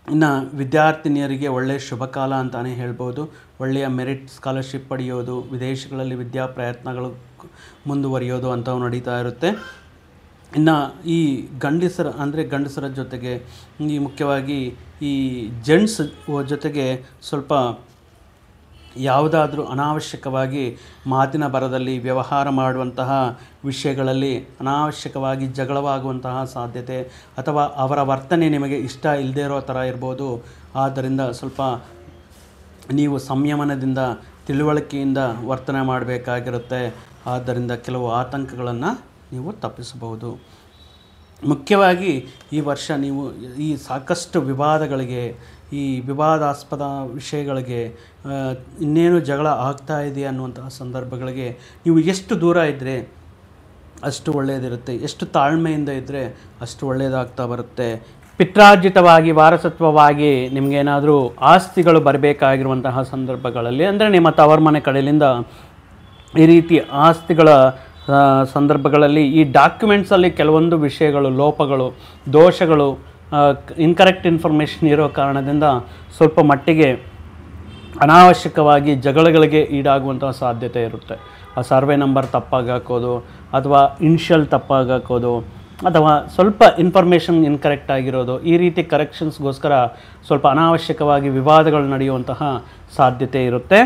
S1: ಇನ್ನು ವಿದ್ಯಾರ್ಥಿನಿಯರಿಗೆ ಒಳ್ಳೆಯ ಶುಭ ಕಾಲ ಅಂತಲೇ ಹೇಳ್ಬೋದು. ಒಳ್ಳೆಯ ಮೆರಿಟ್ ಸ್ಕಾಲರ್ಶಿಪ್ ಪಡೆಯೋದು, ವಿದೇಶಗಳಲ್ಲಿ ವಿದ್ಯಾ ಪ್ರಯತ್ನಗಳು ಮುಂದುವರಿಯೋದು ಅಂಥವು ನಡೀತಾ ಇರುತ್ತೆ. ಇನ್ನು ಈ ಗಂಡಸರ ಜೊತೆಗೆ ಈ ಮುಖ್ಯವಾಗಿ ಈ ಜೆಂಟ್ಸ್ ಜೊತೆಗೆ ಸ್ವಲ್ಪ ಯಾವುದಾದ್ರೂ ಅನಾವಶ್ಯಕವಾಗಿ ಮಾತಿನ ಬರದಲ್ಲಿ ವ್ಯವಹಾರ ಮಾಡುವಂತಹ ವಿಷಯಗಳಲ್ಲಿ ಅನಾವಶ್ಯಕವಾಗಿ ಜಗಳವಾಗುವಂತಹ ಸಾಧ್ಯತೆ ಅಥವಾ ಅವರ ವರ್ತನೆ ನಿಮಗೆ ಇಷ್ಟ ಇಲ್ಲದೇ ಇರೋ ಥರ ಇರ್ಬೋದು. ಆದ್ದರಿಂದ ಸ್ವಲ್ಪ ನೀವು ಸಂಯಮನದಿಂದ ತಿಳುವಳಿಕೆಯಿಂದ ವರ್ತನೆ ಮಾಡಬೇಕಾಗಿರುತ್ತೆ. ಆದ್ದರಿಂದ ಕೆಲವು ಆತಂಕಗಳನ್ನು ನೀವು ತಪ್ಪಿಸಬಹುದು. ಮುಖ್ಯವಾಗಿ ಈ ವರ್ಷ ನೀವು ಈ ಸಾಕಷ್ಟು ವಿವಾದಗಳಿಗೆ, ಈ ವಿವಾದಾಸ್ಪದ ವಿಷಯಗಳಿಗೆ, ಇನ್ನೇನು ಜಗಳ ಆಗ್ತಾ ಇದೆ ಅನ್ನುವಂತಹ ಸಂದರ್ಭಗಳಿಗೆ ನೀವು ಎಷ್ಟು ದೂರ ಇದ್ದರೆ ಅಷ್ಟು ಒಳ್ಳೆಯದಿರುತ್ತೆ, ಎಷ್ಟು ತಾಳ್ಮೆಯಿಂದ ಇದ್ದರೆ ಅಷ್ಟು ಒಳ್ಳೆಯದಾಗ್ತಾ ಬರುತ್ತೆ. ಪಿತ್ರಾರ್ಜಿತವಾಗಿ ವಾರಸತ್ವವಾಗಿ ನಿಮಗೇನಾದರೂ ಆಸ್ತಿಗಳು ಬರಬೇಕಾಗಿರುವಂತಹ ಸಂದರ್ಭಗಳಲ್ಲಿ, ಅಂದರೆ ನಿಮ್ಮ ತವರ ಮನೆ ಕಡೆಯಿಂದ ಈ ರೀತಿ ಆಸ್ತಿಗಳ ಸಂದರ್ಭಗಳಲ್ಲಿ ಈ ಡಾಕ್ಯುಮೆಂಟ್ಸಲ್ಲಿ ಕೆಲವೊಂದು ವಿಷಯಗಳು, ಲೋಪಗಳು, ದೋಷಗಳು, ಇನ್ಕರೆಕ್ಟ್ ಇನ್ಫಾರ್ಮೇಷನ್ ಇರೋ ಕಾರಣದಿಂದ ಸ್ವಲ್ಪ ಮಟ್ಟಿಗೆ ಅನಾವಶ್ಯಕವಾಗಿ ಜಗಳಗಳಿಗೆ ಈಡಾಗುವಂತಹ ಸಾಧ್ಯತೆ ಇರುತ್ತೆ. ಆ ಸರ್ವೆ ನಂಬರ್ ತಪ್ಪಾಗಿ ಹಾಕೋದು ಅಥವಾ ಇನ್ಷಿಯಲ್ ತಪ್ಪಾಗಿ ಹಾಕೋದು ಅಥವಾ ಸ್ವಲ್ಪ ಇನ್ಫಾರ್ಮೇಷನ್ ಇನ್ಕರೆಕ್ಟ್ ಆಗಿರೋದು, ಈ ರೀತಿ ಕರೆಕ್ಷನ್ಸ್ಗೋಸ್ಕರ ಸ್ವಲ್ಪ ಅನಾವಶ್ಯಕವಾಗಿ ವಿವಾದಗಳು ನಡೆಯುವಂತಹ ಸಾಧ್ಯತೆ ಇರುತ್ತೆ.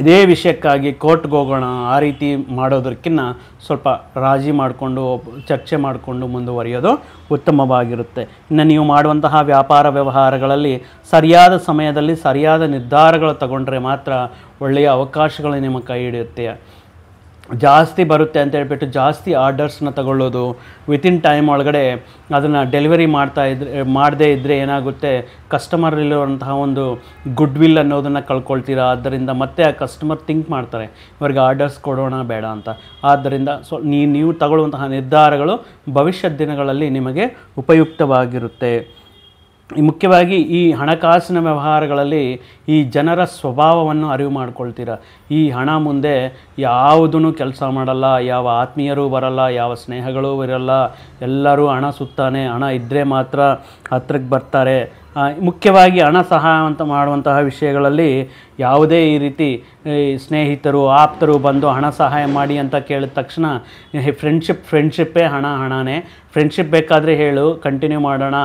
S1: ಇದೇ ವಿಷಯಕ್ಕಾಗಿ ಕೋರ್ಟ್ಗೆ ಹೋಗೋಣ ಆ ರೀತಿ ಮಾಡೋದಕ್ಕಿಂತ ಸ್ವಲ್ಪ ರಾಜಿ ಮಾಡಿಕೊಂಡು ಚರ್ಚೆ ಮಾಡಿಕೊಂಡು ಮುಂದುವರಿಯೋದು ಉತ್ತಮವಾಗಿರುತ್ತೆ. ಇನ್ನು ನೀವು ಮಾಡುವಂತಹ ವ್ಯಾಪಾರ ವ್ಯವಹಾರಗಳಲ್ಲಿ ಸರಿಯಾದ ಸಮಯದಲ್ಲಿ ಸರಿಯಾದ ನಿರ್ಧಾರಗಳು ತಗೊಂಡ್ರೆ ಮಾತ್ರ ಒಳ್ಳೆಯ ಅವಕಾಶಗಳು ನಿಮ್ಮ ಕೈ ಹಿಡಿಯುತ್ತೆ. ಜಾಸ್ತಿ ಬರುತ್ತೆ ಅಂತ ಹೇಳ್ಬಿಟ್ಟು ಜಾಸ್ತಿ ಆರ್ಡರ್ಸ್ನ ತಗೊಳ್ಳೋದು, ವಿತಿನ್ ಟೈಮ್ ಒಳಗಡೆ ಅದನ್ನು ಡೆಲಿವರಿ ಮಾಡದೇ ಇದ್ದರೆ ಏನಾಗುತ್ತೆ, ಕಸ್ಟಮರಲ್ಲಿರುವಂತಹ ಒಂದು ಗುಡ್ ವಿಲ್ ಅನ್ನೋದನ್ನು ಕಳ್ಕೊಳ್ತೀರಾ. ಆದ್ದರಿಂದ ಮತ್ತೆ ಆ ಕಸ್ಟಮರ್ ಥಿಂಕ್ ಮಾಡ್ತಾರೆ ಇವ್ರಿಗೆ ಆರ್ಡರ್ಸ್ ಕೊಡೋಣ ಬೇಡ ಅಂತ. ಆದ್ದರಿಂದ ನೀವು ತಗೊಳ್ಳುವಂತಹ ನಿರ್ಧಾರಗಳು ಭವಿಷ್ಯದ ದಿನಗಳಲ್ಲಿ ನಿಮಗೆ ಉಪಯುಕ್ತವಾಗಿರುತ್ತೆ. ಮುಖ್ಯವಾಗಿ ಈ ಹಣಕಾಸಿನ ವ್ಯವಹಾರಗಳಲ್ಲಿ ಈ ಜನರ ಸ್ವಭಾವವನ್ನು ಅರಿವು ಮಾಡ್ಕೊಳ್ತೀರ. ಈ ಹಣ ಮುಂದೆ ಯಾವುದೂ ಕೆಲಸ ಮಾಡಲ್ಲ, ಯಾವ ಆತ್ಮೀಯರೂ ಬರಲ್ಲ, ಯಾವ ಸ್ನೇಹಗಳೂ ಇರಲ್ಲ, ಎಲ್ಲರೂ ಹಣ ಸುತ್ತಾನೆ, ಹಣ ಇದ್ದರೆ ಮಾತ್ರ ಹತ್ರಕ್ಕೆ ಬರ್ತಾರೆ. ಮುಖ್ಯವಾಗಿ ಹಣ ಸಹಾಯ ಅಂತ ಮಾಡುವಂತಹ ವಿಷಯಗಳಲ್ಲಿ ಯಾವುದೇ ಈ ರೀತಿ ಸ್ನೇಹಿತರು ಆಪ್ತರು ಬಂದು ಹಣ ಸಹಾಯ ಮಾಡಿ ಅಂತ ಕೇಳಿದ ತಕ್ಷಣ ಫ್ರೆಂಡ್ಶಿಪ್ಪೇ ಹಣನೇ. ಫ್ರೆಂಡ್ಶಿಪ್ ಬೇಕಾದರೆ ಹೇಳು, ಕಂಟಿನ್ಯೂ ಮಾಡೋಣ,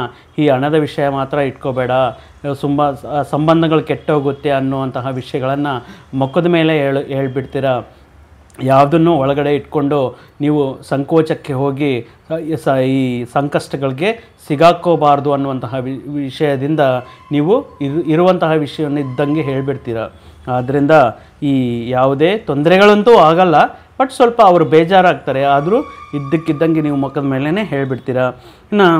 S1: ಈ ಹಣದ ವಿಷಯ ಮಾತ್ರ ಇಟ್ಕೋಬೇಡ, ಸಂಬಂಧಗಳು ಕೆಟ್ಟೋಗುತ್ತೆ ಅನ್ನುವಂತಹ ವಿಷಯಗಳನ್ನು ಮುಖದ ಮೇಲೆ ಹೇಳ್ಬಿಡ್ತೀರ. ಯಾವುದನ್ನು ಒಳಗಡೆ ಇಟ್ಕೊಂಡು ನೀವು ಸಂಕೋಚಕ್ಕೆ ಹೋಗಿ ಈ ಸಂಕಷ್ಟಗಳಿಗೆ ಸಿಗಾಕೋಬಾರ್ದು ಅನ್ನುವಂತಹ ವಿಷಯದಿಂದ ನೀವು ಇರುವಂತಹ ವಿಷಯವನ್ನು ಇದ್ದಂಗೆ ಹೇಳಿಬಿಡ್ತೀರ. ಆದ್ದರಿಂದ ಈ ಯಾವುದೇ ತೊಂದರೆಗಳಂತೂ ಆಗಲ್ಲ, ಬಟ್ ಸ್ವಲ್ಪ ಅವರು ಬೇಜಾರಾಗ್ತಾರೆ. ಆದರೂ ಇದ್ದಕ್ಕಿದ್ದಂಗೆ ನೀವು ಮುಖದ ಮೇಲೇ ಹೇಳಿಬಿಡ್ತೀರ. ಇನ್ನು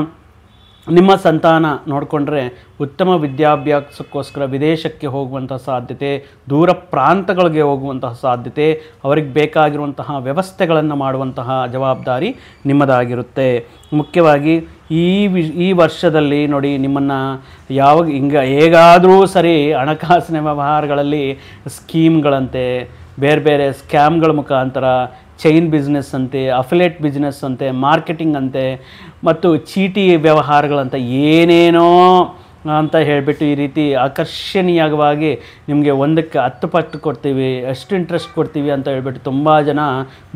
S1: ನಿಮ್ಮ ಸಂತಾನ ನೋಡಿಕೊಂಡ್ರೆ ಉತ್ತಮ ವಿದ್ಯಾಭ್ಯಾಸಕ್ಕೋಸ್ಕರ ವಿದೇಶಕ್ಕೆ ಹೋಗುವಂತಹ ಸಾಧ್ಯತೆ, ದೂರ ಪ್ರಾಂತಗಳಿಗೆ ಹೋಗುವಂತಹ ಸಾಧ್ಯತೆ, ಅವರಿಗೆ ಬೇಕಾಗಿರುವಂತಹ ವ್ಯವಸ್ಥೆಗಳನ್ನು ಮಾಡುವಂತಹ ಜವಾಬ್ದಾರಿ ನಿಮ್ಮದಾಗಿರುತ್ತೆ. ಮುಖ್ಯವಾಗಿ ಈ ವರ್ಷದಲ್ಲಿ ನೋಡಿ, ನಿಮ್ಮನ್ನು ಹೇಗಾದರೂ ಸರಿ ಹಣಕಾಸಿನ ವ್ಯವಹಾರಗಳಲ್ಲಿ ಸ್ಕೀಮ್ಗಳಂತೆ, ಬೇರೆ ಸ್ಕ್ಯಾಮ್ಗಳ ಮುಖಾಂತರ, ಚೈನ್ ಬಿಸ್ನೆಸ್ ಅಂತೆ, ಅಫಿಲೇಟ್ ಬಿಸ್ನೆಸ್ ಅಂತೆ, ಮಾರ್ಕೆಟಿಂಗ್ ಅಂತೆ ಮತ್ತು ಚೀಟಿ ವ್ಯವಹಾರಗಳಂತ ಏನೇನೋ ಅಂತ ಹೇಳಿಬಿಟ್ಟು ಈ ರೀತಿ ಆಕರ್ಷಣೀಯವಾಗಿ ನಿಮಗೆ 1ಕ್ಕೆ 10 ಪಟ್ಟು ಕೊಡ್ತೀವಿ, ಎಷ್ಟು ಇಂಟ್ರೆಸ್ಟ್ ಕೊಡ್ತೀವಿ ಅಂತ ಹೇಳ್ಬಿಟ್ಟು ತುಂಬ ಜನ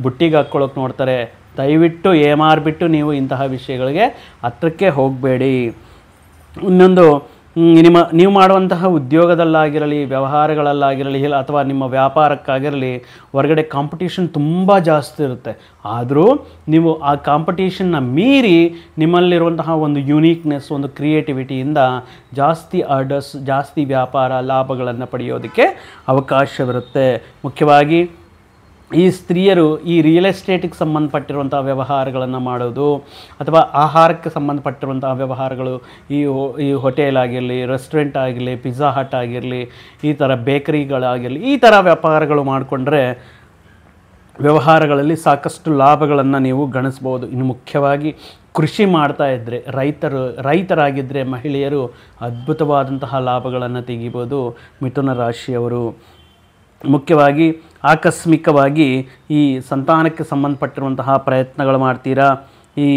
S1: ಬುಟ್ಟಿಗೆ ಹಾಕ್ಕೊಳ್ಳೋಕೆ ನೋಡ್ತಾರೆ. ದಯವಿಟ್ಟು ಏಮಾರ್ಬಿಟ್ಟು ನೀವು ಇಂತಹ ವಿಷಯಗಳಿಗೆ ಹತ್ರಕ್ಕೆ ಹೋಗಬೇಡಿ. ಇನ್ನೊಂದು, ನೀವು ಮಾಡುವಂತಹ ಉದ್ಯೋಗದಲ್ಲಾಗಿರಲಿ, ವ್ಯವಹಾರಗಳಲ್ಲಾಗಿರಲಿ, ಅಥವಾ ನಿಮ್ಮ ವ್ಯಾಪಾರಕ್ಕಾಗಿರಲಿ, ಹೊರಗಡೆ ಕಾಂಪಿಟೇಷನ್ ತುಂಬ ಜಾಸ್ತಿ ಇರುತ್ತೆ. ಆದರೂ ನೀವು ಆ ಕಾಂಪಿಟೇಷನ್ನ ಮೀರಿ ನಿಮ್ಮಲ್ಲಿರುವಂತಹ ಒಂದು ಯುನೀಕ್ನೆಸ್, ಒಂದು ಕ್ರಿಯೇಟಿವಿಟಿಯಿಂದ ಜಾಸ್ತಿ ಆರ್ಡರ್ಸ್, ಜಾಸ್ತಿ ವ್ಯಾಪಾರ ಲಾಭಗಳನ್ನು ಪಡೆಯೋದಕ್ಕೆ ಅವಕಾಶವಿರುತ್ತೆ. ಮುಖ್ಯವಾಗಿ ಈ ಸ್ತ್ರೀಯರು ಈ ರಿಯಲ್ ಎಸ್ಟೇಟಿಗೆ ಸಂಬಂಧಪಟ್ಟಿರುವಂಥ ವ್ಯವಹಾರಗಳನ್ನು ಮಾಡೋದು, ಅಥವಾ ಆಹಾರಕ್ಕೆ ಸಂಬಂಧಪಟ್ಟಿರುವಂತಹ ವ್ಯವಹಾರಗಳು, ಈ ಹೋಟೆಲ್ ಆಗಿರಲಿ, ರೆಸ್ಟೋರೆಂಟ್ ಆಗಿರಲಿ, ಪಿಜ್ಜಾ ಹಟ್ ಆಗಿರಲಿ, ಈ ಥರ ಬೇಕರಿಗಳಾಗಿರಲಿ, ಈ ಥರ ವ್ಯಾಪಾರಗಳು ಮಾಡಿಕೊಂಡ್ರೆ ವ್ಯವಹಾರಗಳಲ್ಲಿ ಸಾಕಷ್ಟು ಲಾಭಗಳನ್ನು ನೀವು ಗಣಿಸ್ಬೋದು. ಇನ್ನು ಮುಖ್ಯವಾಗಿ ಕೃಷಿ ಮಾಡ್ತಾ ಇದ್ದರೆ, ರೈತರಾಗಿದ್ದರೆ ಮಹಿಳೆಯರು ಅದ್ಭುತವಾದಂತಹ ಲಾಭಗಳನ್ನು ತೆಗಿಬೋದು. ಮಿಥುನ ರಾಶಿಯವರು ಮುಖ್ಯವಾಗಿ ಆಕಸ್ಮಿಕವಾಗಿ ಈ ಸಂತಾನಕ್ಕೆ ಸಂಬಂಧಪಟ್ಟಿರುವಂತಹ ಪ್ರಯತ್ನಗಳು ಮಾಡ್ತೀರಾ. ಈ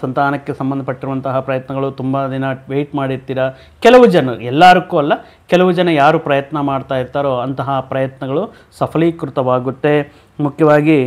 S1: ಸಂತಾನಕ್ಕೆ ಸಂಬಂಧಪಟ್ಟಿರುವಂತಹ ಪ್ರಯತ್ನಗಳು ತುಂಬ ದಿನ ವೆಯ್ಟ್ ಮಾಡಿರ್ತೀರ. ಕೆಲವು ಜನರು, ಎಲ್ಲರಿಗೂ ಅಲ್ಲ, ಕೆಲವು ಜನ ಯಾರು ಪ್ರಯತ್ನ ಮಾಡ್ತಾ ಇರ್ತಾರೋ ಅಂತಹ ಪ್ರಯತ್ನಗಳು ಸಫಲೀಕೃತವಾಗುತ್ತೆ. ಮುಖ್ಯವಾಗಿ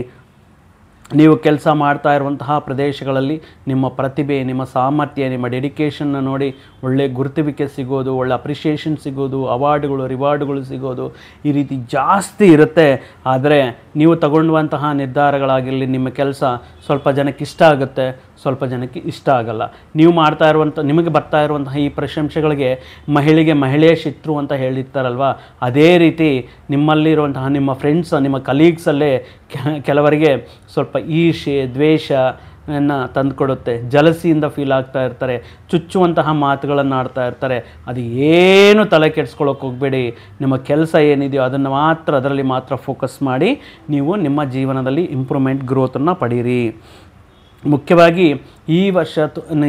S1: ನೀವು ಕೆಲಸ ಮಾಡ್ತಾ ಇರುವಂತಹ ಪ್ರದೇಶಗಳಲ್ಲಿ ನಿಮ್ಮ ಪ್ರತಿಭೆ, ನಿಮ್ಮ ಸಾಮರ್ಥ್ಯ, ನಿಮ್ಮ ಡೆಡಿಕೇಷನ್ನ ನೋಡಿ ಒಳ್ಳೆ ಗುರುತಿವಿಕೆ ಸಿಗೋದು, ಒಳ್ಳೆ ಅಪ್ರಿಷಿಯೇಷನ್ ಸಿಗೋದು, ಅವಾರ್ಡ್ಗಳು, ರಿವಾರ್ಡ್ಗಳು ಸಿಗೋದು, ಈ ರೀತಿ ಜಾಸ್ತಿ ಇರುತ್ತೆ. ಆದರೆ ನೀವು ತಗೊಂಡುವಂತಹ ನಿರ್ಧಾರಗಳಾಗಿರಲಿ, ನಿಮ್ಮ ಕೆಲಸ ಸ್ವಲ್ಪ ಜನಕ್ಕೆ ಇಷ್ಟ ಆಗುತ್ತೆ, ಸ್ವಲ್ಪ ಜನಕ್ಕೆ ಇಷ್ಟ ಆಗಲ್ಲ. ನೀವು ಮಾಡ್ತಾ ಇರುವಂಥ, ನಿಮಗೆ ಬರ್ತಾ ಇರುವಂತಹ ಈ ಪ್ರಶಂಸೆಗಳಿಗೆ ಮಹಿಳೆಯ ಶತ್ರು ಅಂತ ಹೇಳಿರ್ತಾರಲ್ವ, ಅದೇ ರೀತಿ ನಿಮ್ಮಲ್ಲಿರುವಂತಹ ನಿಮ್ಮ ಫ್ರೆಂಡ್ಸ್, ನಿಮ್ಮ ಕಲೀಗ್ಸಲ್ಲೇ ಕೆಲವರಿಗೆ ಸ್ವಲ್ಪ ಈರ್ಷೆ, ದ್ವೇಷ ತಂದುಕೊಡುತ್ತೆ. ಜಲಸಿಯಿಂದ ಫೀಲ್ ಆಗ್ತಾ ಇರ್ತಾರೆ, ಚುಚ್ಚುವಂತಹ ಮಾತುಗಳನ್ನು ಆಡ್ತಾ ಇರ್ತಾರೆ. ಅದು ಏನು ತಲೆ ಕೆಡಿಸ್ಕೊಳ್ಳೋಕೆ ಹೋಗಬೇಡಿ. ನಿಮ್ಮ ಕೆಲಸ ಏನಿದೆಯೋ ಅದನ್ನು ಮಾತ್ರ, ಅದರಲ್ಲಿ ಮಾತ್ರ ಫೋಕಸ್ ಮಾಡಿ ನೀವು ನಿಮ್ಮ ಜೀವನದಲ್ಲಿ ಇಂಪ್ರೂವ್ಮೆಂಟ್, ಗ್ರೋತನ್ನು ಪಡೀರಿ. ಮುಖ್ಯವಾಗಿ ಈ ವರ್ಷ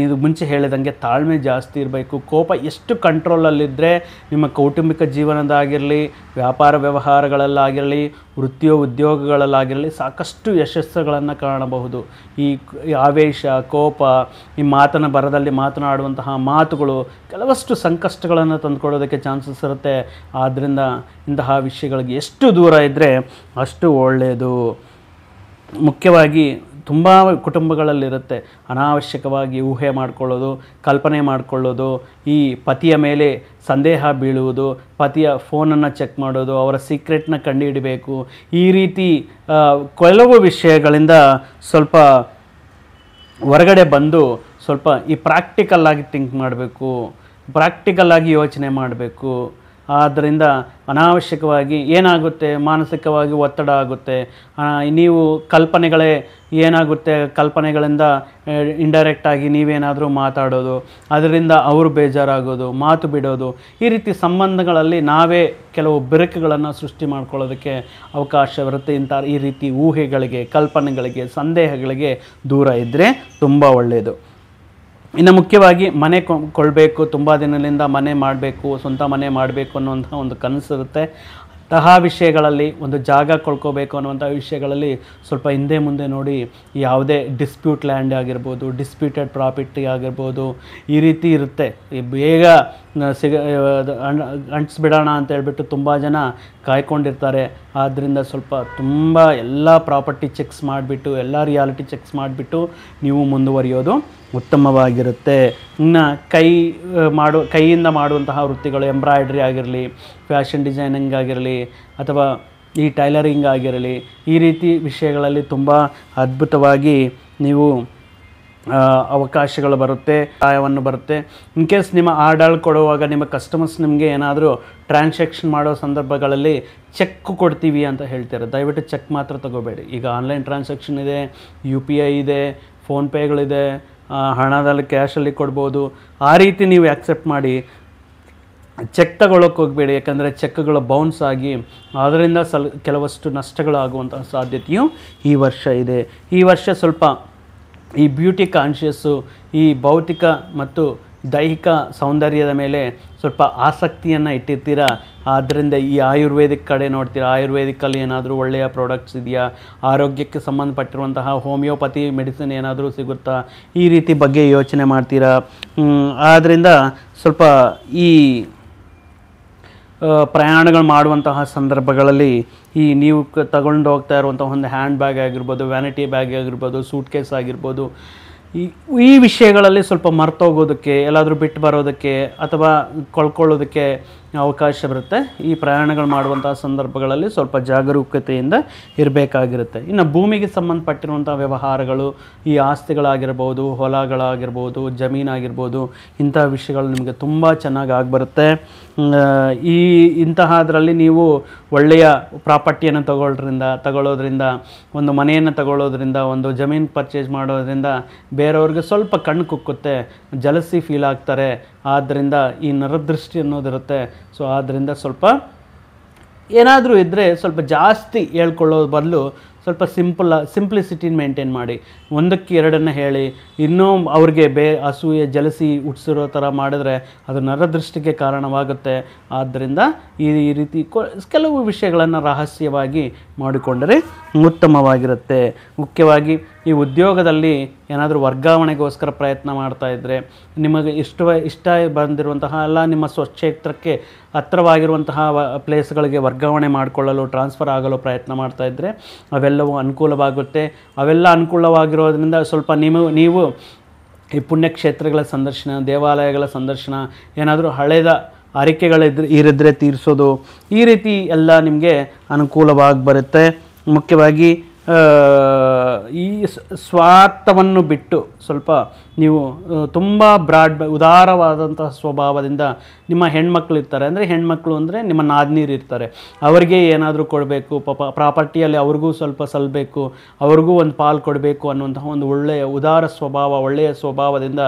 S1: ಇದು ಮುಂಚೆ ಹೇಳಿದಂಗೆ ತಾಳ್ಮೆ ಜಾಸ್ತಿ ಇರಬೇಕು. ಕೋಪ ಎಷ್ಟು ಕಂಟ್ರೋಲಲ್ಲಿದ್ದರೆ ನಿಮ್ಮ ಕೌಟುಂಬಿಕ ಜೀವನದಾಗಿರಲಿ, ವ್ಯಾಪಾರ ವ್ಯವಹಾರಗಳಲ್ಲಾಗಿರಲಿ, ಉದ್ಯೋಗಗಳಲ್ಲಾಗಿರಲಿ ಸಾಕಷ್ಟು ಯಶಸ್ಸುಗಳನ್ನು ಕಾಣಬಹುದು. ಈ ಆವೇಶ, ಕೋಪ, ಈ ಬರದಲ್ಲಿ ಮಾತನಾಡುವಂತಹ ಮಾತುಗಳು ಕೆಲವಷ್ಟು ಸಂಕಷ್ಟಗಳನ್ನು ತಂದುಕೊಡೋದಕ್ಕೆ ಚಾನ್ಸಸ್ ಇರುತ್ತೆ. ಆದ್ದರಿಂದ ಇಂತಹ ವಿಷಯಗಳಿಗೆ ಎಷ್ಟು ದೂರ ಇದ್ದರೆ ಅಷ್ಟು ಒಳ್ಳೆಯದು. ಮುಖ್ಯವಾಗಿ ತುಂಬ ಕುಟುಂಬಗಳಲ್ಲಿರುತ್ತೆ ಅನಾವಶ್ಯಕವಾಗಿ ಊಹೆ ಮಾಡಿಕೊಳ್ಳೋದು, ಕಲ್ಪನೆ ಮಾಡಿಕೊಳ್ಳೋದು, ಈ ಪತಿಯ ಮೇಲೆ ಸಂದೇಹ ಬೀಳುವುದು, ಪತಿಯ ಫೋನನ್ನು ಚೆಕ್ ಮಾಡೋದು, ಅವರ ಸೀಕ್ರೆಟ್ನ ಕಂಡುಹಿಡಬೇಕು. ಈ ರೀತಿ ಕೆಲವು ವಿಷಯಗಳಿಂದ ಸ್ವಲ್ಪ ಹೊರಗಡೆ ಬಂದು ಸ್ವಲ್ಪ ಈ ಪ್ರಾಕ್ಟಿಕಲ್ಲಾಗಿ ಥಿಂಕ್ ಮಾಡಬೇಕು, ಪ್ರಾಕ್ಟಿಕಲ್ಲಾಗಿ ಯೋಚನೆ ಮಾಡಬೇಕು. ಆದ್ದರಿಂದ ಅನಾವಶ್ಯಕವಾಗಿ ಏನಾಗುತ್ತೆ, ಮಾನಸಿಕವಾಗಿ ಒತ್ತಡ ಆಗುತ್ತೆ. ನೀವು ಕಲ್ಪನೆಗಳೇ ಏನಾಗುತ್ತೆ, ಕಲ್ಪನೆಗಳಿಂದ ಇಂಡೈರೆಕ್ಟಾಗಿ ನೀವೇನಾದರೂ ಮಾತಾಡೋದು, ಅದರಿಂದ ಅವರು ಬೇಜಾರಾಗೋದು, ಮಾತು ಬಿಡೋದು, ಈ ರೀತಿ ಸಂಬಂಧಗಳಲ್ಲಿ ನಾವೇ ಕೆಲವು ಬೆರಕುಗಳನ್ನು ಸೃಷ್ಟಿ ಮಾಡ್ಕೊಳ್ಳೋದಕ್ಕೆ ಅವಕಾಶವಿರುತ್ತೆ. ಈ ರೀತಿ ಊಹೆಗಳಿಗೆ, ಕಲ್ಪನೆಗಳಿಗೆ, ಸಂದೇಹಗಳಿಗೆ ದೂರ ಇದ್ದರೆ ತುಂಬ ಒಳ್ಳೆಯದು. ಇನ್ನು ಮುಖ್ಯವಾಗಿ ಮನೆ ಕೊಡಬೇಕು, ತುಂಬ ದಿನದಿಂದ ಮನೆ ಮಾಡಬೇಕು, ಸ್ವಂತ ಮನೆ ಮಾಡಬೇಕು ಅನ್ನುವಂಥ ಒಂದು ಕನಸಿರುತ್ತೆ. ಅಂತಹ ವಿಷಯಗಳಲ್ಲಿ, ಒಂದು ಜಾಗ ಕೊಳ್ಕೋಬೇಕು ಅನ್ನುವಂಥ ವಿಷಯಗಳಲ್ಲಿ ಸ್ವಲ್ಪ ಹಿಂದೆ ಮುಂದೆ ನೋಡಿ, ಯಾವುದೇ ಡಿಸ್ಪ್ಯೂಟ್ ಲ್ಯಾಂಡ್ ಆಗಿರ್ಬೋದು, ಡಿಸ್ಪ್ಯೂಟೆಡ್ ಪ್ರಾಪರ್ಟಿ ಆಗಿರ್ಬೋದು, ಈ ರೀತಿ ಇರುತ್ತೆ. ಬೇಗ ಅಂಟಿಸ್ಬಿಡೋಣ ಅಂತ ಹೇಳ್ಬಿಟ್ಟು ತುಂಬ ಜನ ಕಾಯ್ಕೊಂಡಿರ್ತಾರೆ. ಆದ್ದರಿಂದ ಸ್ವಲ್ಪ ತುಂಬ ಎಲ್ಲ ಪ್ರಾಪರ್ಟಿ ಚೆಕ್ಸ್ ಮಾಡಿಬಿಟ್ಟು, ಎಲ್ಲ ರಿಯಾಲಿಟಿ ಚೆಕ್ಸ್ ಮಾಡಿಬಿಟ್ಟು ನೀವು ಮುಂದುವರಿಯೋದು ಉತ್ತಮವಾಗಿರುತ್ತೆ. ಇನ್ನು ಕೈಯಿಂದ ಮಾಡುವಂತಹ ವೃತ್ತಿಗಳು, ಎಂಬ್ರಾಯ್ಡ್ರಿ ಆಗಿರಲಿ, ಫ್ಯಾಷನ್ ಡಿಸೈನಿಂಗ್ ಆಗಿರಲಿ, ಅಥವಾ ಈ ಟೈಲರಿಂಗ್ ಆಗಿರಲಿ, ಈ ರೀತಿ ವಿಷಯಗಳಲ್ಲಿ ತುಂಬ ಅದ್ಭುತವಾಗಿ ನೀವು ಅವಕಾಶಗಳು ಬರುತ್ತೆ, ಸಹಾಯವನ್ನು ಬರುತ್ತೆ. ಇನ್ ಕೇಸ್ ನಿಮ್ಮ ಆರ್ಡರ್ ಕೊಡುವಾಗ ನಿಮ್ಮ ಕಸ್ಟಮರ್ಸ್ ನಿಮಗೆ ಏನಾದರೂ ಟ್ರಾನ್ಸಾಕ್ಷನ್ ಮಾಡೋ ಸಂದರ್ಭಗಳಲ್ಲಿ ಚೆಕ್ ಕೊಡ್ತೀವಿ ಅಂತ ಹೇಳ್ತಾರೆ. ದಯವಿಟ್ಟು ಚೆಕ್ ಮಾತ್ರ ತಗೋಬೇಡಿ. ಈಗ ಆನ್ಲೈನ್ ಟ್ರಾನ್ಸಾಕ್ಷನ್ ಇದೆ, UPI ಇದೆ, ಫೋನ್ಪೇಗಳಿದೆ, ಹಣದಲ್ಲಿ ಕ್ಯಾಶಲ್ಲಿ ಕೊಡ್ಬೋದು. ಆ ರೀತಿ ನೀವು ಆ್ಯಕ್ಸೆಪ್ಟ್ ಮಾಡಿ, ಚೆಕ್ ತಗೊಳ್ಳೋಕೆ ಹೋಗಬೇಡಿ. ಯಾಕಂದರೆ ಚೆಕ್ಗಳು ಬೌನ್ಸ್ ಆಗಿ ಅದರಿಂದ ಕೆಲವಷ್ಟು ನಷ್ಟಗಳಾಗುವಂಥ ಸಾಧ್ಯತೆಯು ಈ ವರ್ಷ ಇದೆ. ಈ ವರ್ಷ ಸ್ವಲ್ಪ ಈ ಬ್ಯೂಟಿ ಕಾನ್ಷಿಯಸ್ಸು, ಈ ಭೌತಿಕ ಮತ್ತು ದೈಹಿಕ ಸೌಂದರ್ಯದ ಮೇಲೆ ಸ್ವಲ್ಪ ಆಸಕ್ತಿಯನ್ನು ಇಟ್ಟಿರ್ತೀರ. ಆದ್ದರಿಂದ ಈ ಆಯುರ್ವೇದಿಕ್ ಕಡೆ ನೋಡ್ತೀರಾ. ಆಯುರ್ವೇದಿಕ್ಕಲ್ಲಿ ಏನಾದರೂ ಒಳ್ಳೆಯ ಪ್ರಾಡಕ್ಟ್ಸ್ ಇದೆಯಾ, ಆರೋಗ್ಯಕ್ಕೆ ಸಂಬಂಧಪಟ್ಟಿರುವಂತಹ ಹೋಮಿಯೋಪತಿ ಮೆಡಿಸಿನ್ ಏನಾದರೂ ಸಿಗುತ್ತಾ, ಈ ರೀತಿ ಬಗ್ಗೆ ಯೋಚನೆ ಮಾಡ್ತೀರಾ. ಆದ್ದರಿಂದ ಸ್ವಲ್ಪ ಈ ಪ್ರಯಾಣಗಳು ಮಾಡುವಂತಹ ಸಂದರ್ಭಗಳಲ್ಲಿ ಈ ನೀವು ತಗೊಂಡು ಹೋಗ್ತಾ ಇರುವಂಥ ಒಂದು ಹ್ಯಾಂಡ್ ಬ್ಯಾಗ್ ಆಗಿರ್ಬೋದು, ವ್ಯಾನಿಟಿ ಬ್ಯಾಗ್ ಆಗಿರ್ಬೋದು, ಸೂಟ್ ಕೇಸ್ ಆಗಿರ್ಬೋದು, ಈ ವಿಷಯಗಳಲ್ಲಿ ಸ್ವಲ್ಪ ಮರ್ತೋಗೋದಕ್ಕೆ, ಎಲ್ಲಾದರೂ ಬಿಟ್ಟು ಬರೋದಕ್ಕೆ ಅಥವಾ ಕಳ್ಕೊಳ್ಳೋದಕ್ಕೆ ಅವಕಾಶ ಬರುತ್ತೆ. ಈ ಪ್ರಯಾಣಗಳು ಮಾಡುವಂತಹ ಸಂದರ್ಭಗಳಲ್ಲಿ ಸ್ವಲ್ಪ ಜಾಗರೂಕತೆಯಿಂದ ಇರಬೇಕಾಗಿರುತ್ತೆ. ಇನ್ನು ಭೂಮಿಗೆ ಸಂಬಂಧಪಟ್ಟಿರುವಂಥ ವ್ಯವಹಾರಗಳು, ಈ ಆಸ್ತಿಗಳಾಗಿರ್ಬೋದು, ಹೊಲಗಳಾಗಿರ್ಬೋದು, ಜಮೀನಾಗಿರ್ಬೋದು, ಇಂತಹ ವಿಷಯಗಳು ನಿಮಗೆ ತುಂಬ ಚೆನ್ನಾಗಿ ಆಗಿಬರುತ್ತೆ. ಇಂತಹದ್ರಲ್ಲಿ ನೀವು ಒಳ್ಳೆಯ ಪ್ರಾಪರ್ಟಿಯನ್ನು ತಗೊಳ್ಳೋದ್ರಿಂದ, ಒಂದು ಮನೆಯನ್ನು ತಗೊಳ್ಳೋದ್ರಿಂದ, ಒಂದು ಜಮೀನು ಪರ್ಚೇಸ್ ಮಾಡೋದ್ರಿಂದ ಬೇರೆಯವ್ರಿಗೆ ಸ್ವಲ್ಪ ಕಣ್ಣು ಕುಕ್ಕುತ್ತೆ, ಜಲಸಿ ಫೀಲ್ ಆಗ್ತಾರೆ. ಆದ್ದರಿಂದ ಈ ನರದೃಷ್ಟಿ ಅನ್ನೋದಿರುತ್ತೆ. ಸೊ ಆದ್ದರಿಂದ ಸ್ವಲ್ಪ ಏನಾದರೂ ಇದ್ದರೆ ಸ್ವಲ್ಪ ಜಾಸ್ತಿ ಹೇಳ್ಕೊಳ್ಳೋ ಬದಲು ಸ್ವಲ್ಪ ಸಿಂಪ್ಲಿಸಿಟಿನ ಮೇಂಟೈನ್ ಮಾಡಿ. ಒಂದಕ್ಕೆ ಎರಡನ್ನು ಹೇಳಿ ಇನ್ನೂ ಅವ್ರಿಗೆ ಅಸೂಯೆ ಜಲಸಿ ಹುಟ್ಟಿಸಿರೋ ಥರ ಮಾಡಿದ್ರೆ ಅದು ನರದೃಷ್ಟಿಗೆ ಕಾರಣವಾಗುತ್ತೆ. ಆದ್ದರಿಂದ ಈ ರೀತಿ ಕೆಲವು ವಿಷಯಗಳನ್ನು ರಹಸ್ಯವಾಗಿ ಮಾಡಿಕೊಂಡರೆ ಉತ್ತಮವಾಗಿರುತ್ತೆ. ಮುಖ್ಯವಾಗಿ ಈ ಉದ್ಯೋಗದಲ್ಲಿ ಏನಾದರೂ ವರ್ಗಾವಣೆಗೋಸ್ಕರ ಪ್ರಯತ್ನ ಮಾಡ್ತಾಯಿದ್ರೆ, ನಿಮಗೆ ಇಷ್ಟ ಬಂದಿರುವಂತಹ ಎಲ್ಲ ನಿಮ್ಮ ಸ್ವಕ್ಷೇತ್ರಕ್ಕೆ ಹತ್ತಿರವಾಗಿರುವಂತಹ ಪ್ಲೇಸ್ಗಳಿಗೆ ವರ್ಗಾವಣೆ ಮಾಡಿಕೊಳ್ಳಲು, ಟ್ರಾನ್ಸ್ಫರ್ ಆಗಲು ಪ್ರಯತ್ನ ಮಾಡ್ತಾಯಿದ್ರೆ ಅವೆಲ್ಲವೂ ಅನುಕೂಲವಾಗುತ್ತೆ. ಅವೆಲ್ಲ ಅನುಕೂಲವಾಗಿರೋದ್ರಿಂದ ಸ್ವಲ್ಪ ನೀವು ಈ ಪುಣ್ಯಕ್ಷೇತ್ರಗಳ ಸಂದರ್ಶನ, ದೇವಾಲಯಗಳ ಸಂದರ್ಶನ, ಏನಾದರೂ ಹಳೆದ ಇರಿದ್ರೆ ತೀರಿಸೋದು, ಈ ರೀತಿ ಎಲ್ಲ ನಿಮಗೆ ಅನುಕೂಲವಾಗಿ ಬರುತ್ತೆ. ಮುಖ್ಯವಾಗಿ ಈ ಸ್ವಾರ್ಥವನ್ನು ಬಿಟ್ಟು ಸ್ವಲ್ಪ ನೀವು ತುಂಬ ಉದಾರವಾದಂತಹ ಸ್ವಭಾವದಿಂದ ನಿಮ್ಮ ಹೆಣ್ಮಕ್ಳು ಇರ್ತಾರೆ, ಅಂದರೆ ಹೆಣ್ಮಕ್ಳು ಅಂದರೆ ನಿಮ್ಮ ನಾದ್ನೀರು ಇರ್ತಾರೆ, ಅವರಿಗೆ ಏನಾದರೂ ಕೊಡಬೇಕು, ಪ್ರಾಪರ್ಟಿಯಲ್ಲಿ ಅವ್ರಿಗೂ ಸ್ವಲ್ಪ ಸಲ್ಲಬೇಕು, ಅವ್ರಿಗೂ ಒಂದು ಪಾಲು ಕೊಡಬೇಕು ಅನ್ನುವಂತಹ ಒಂದು ಒಳ್ಳೆಯ ಸ್ವಭಾವದಿಂದ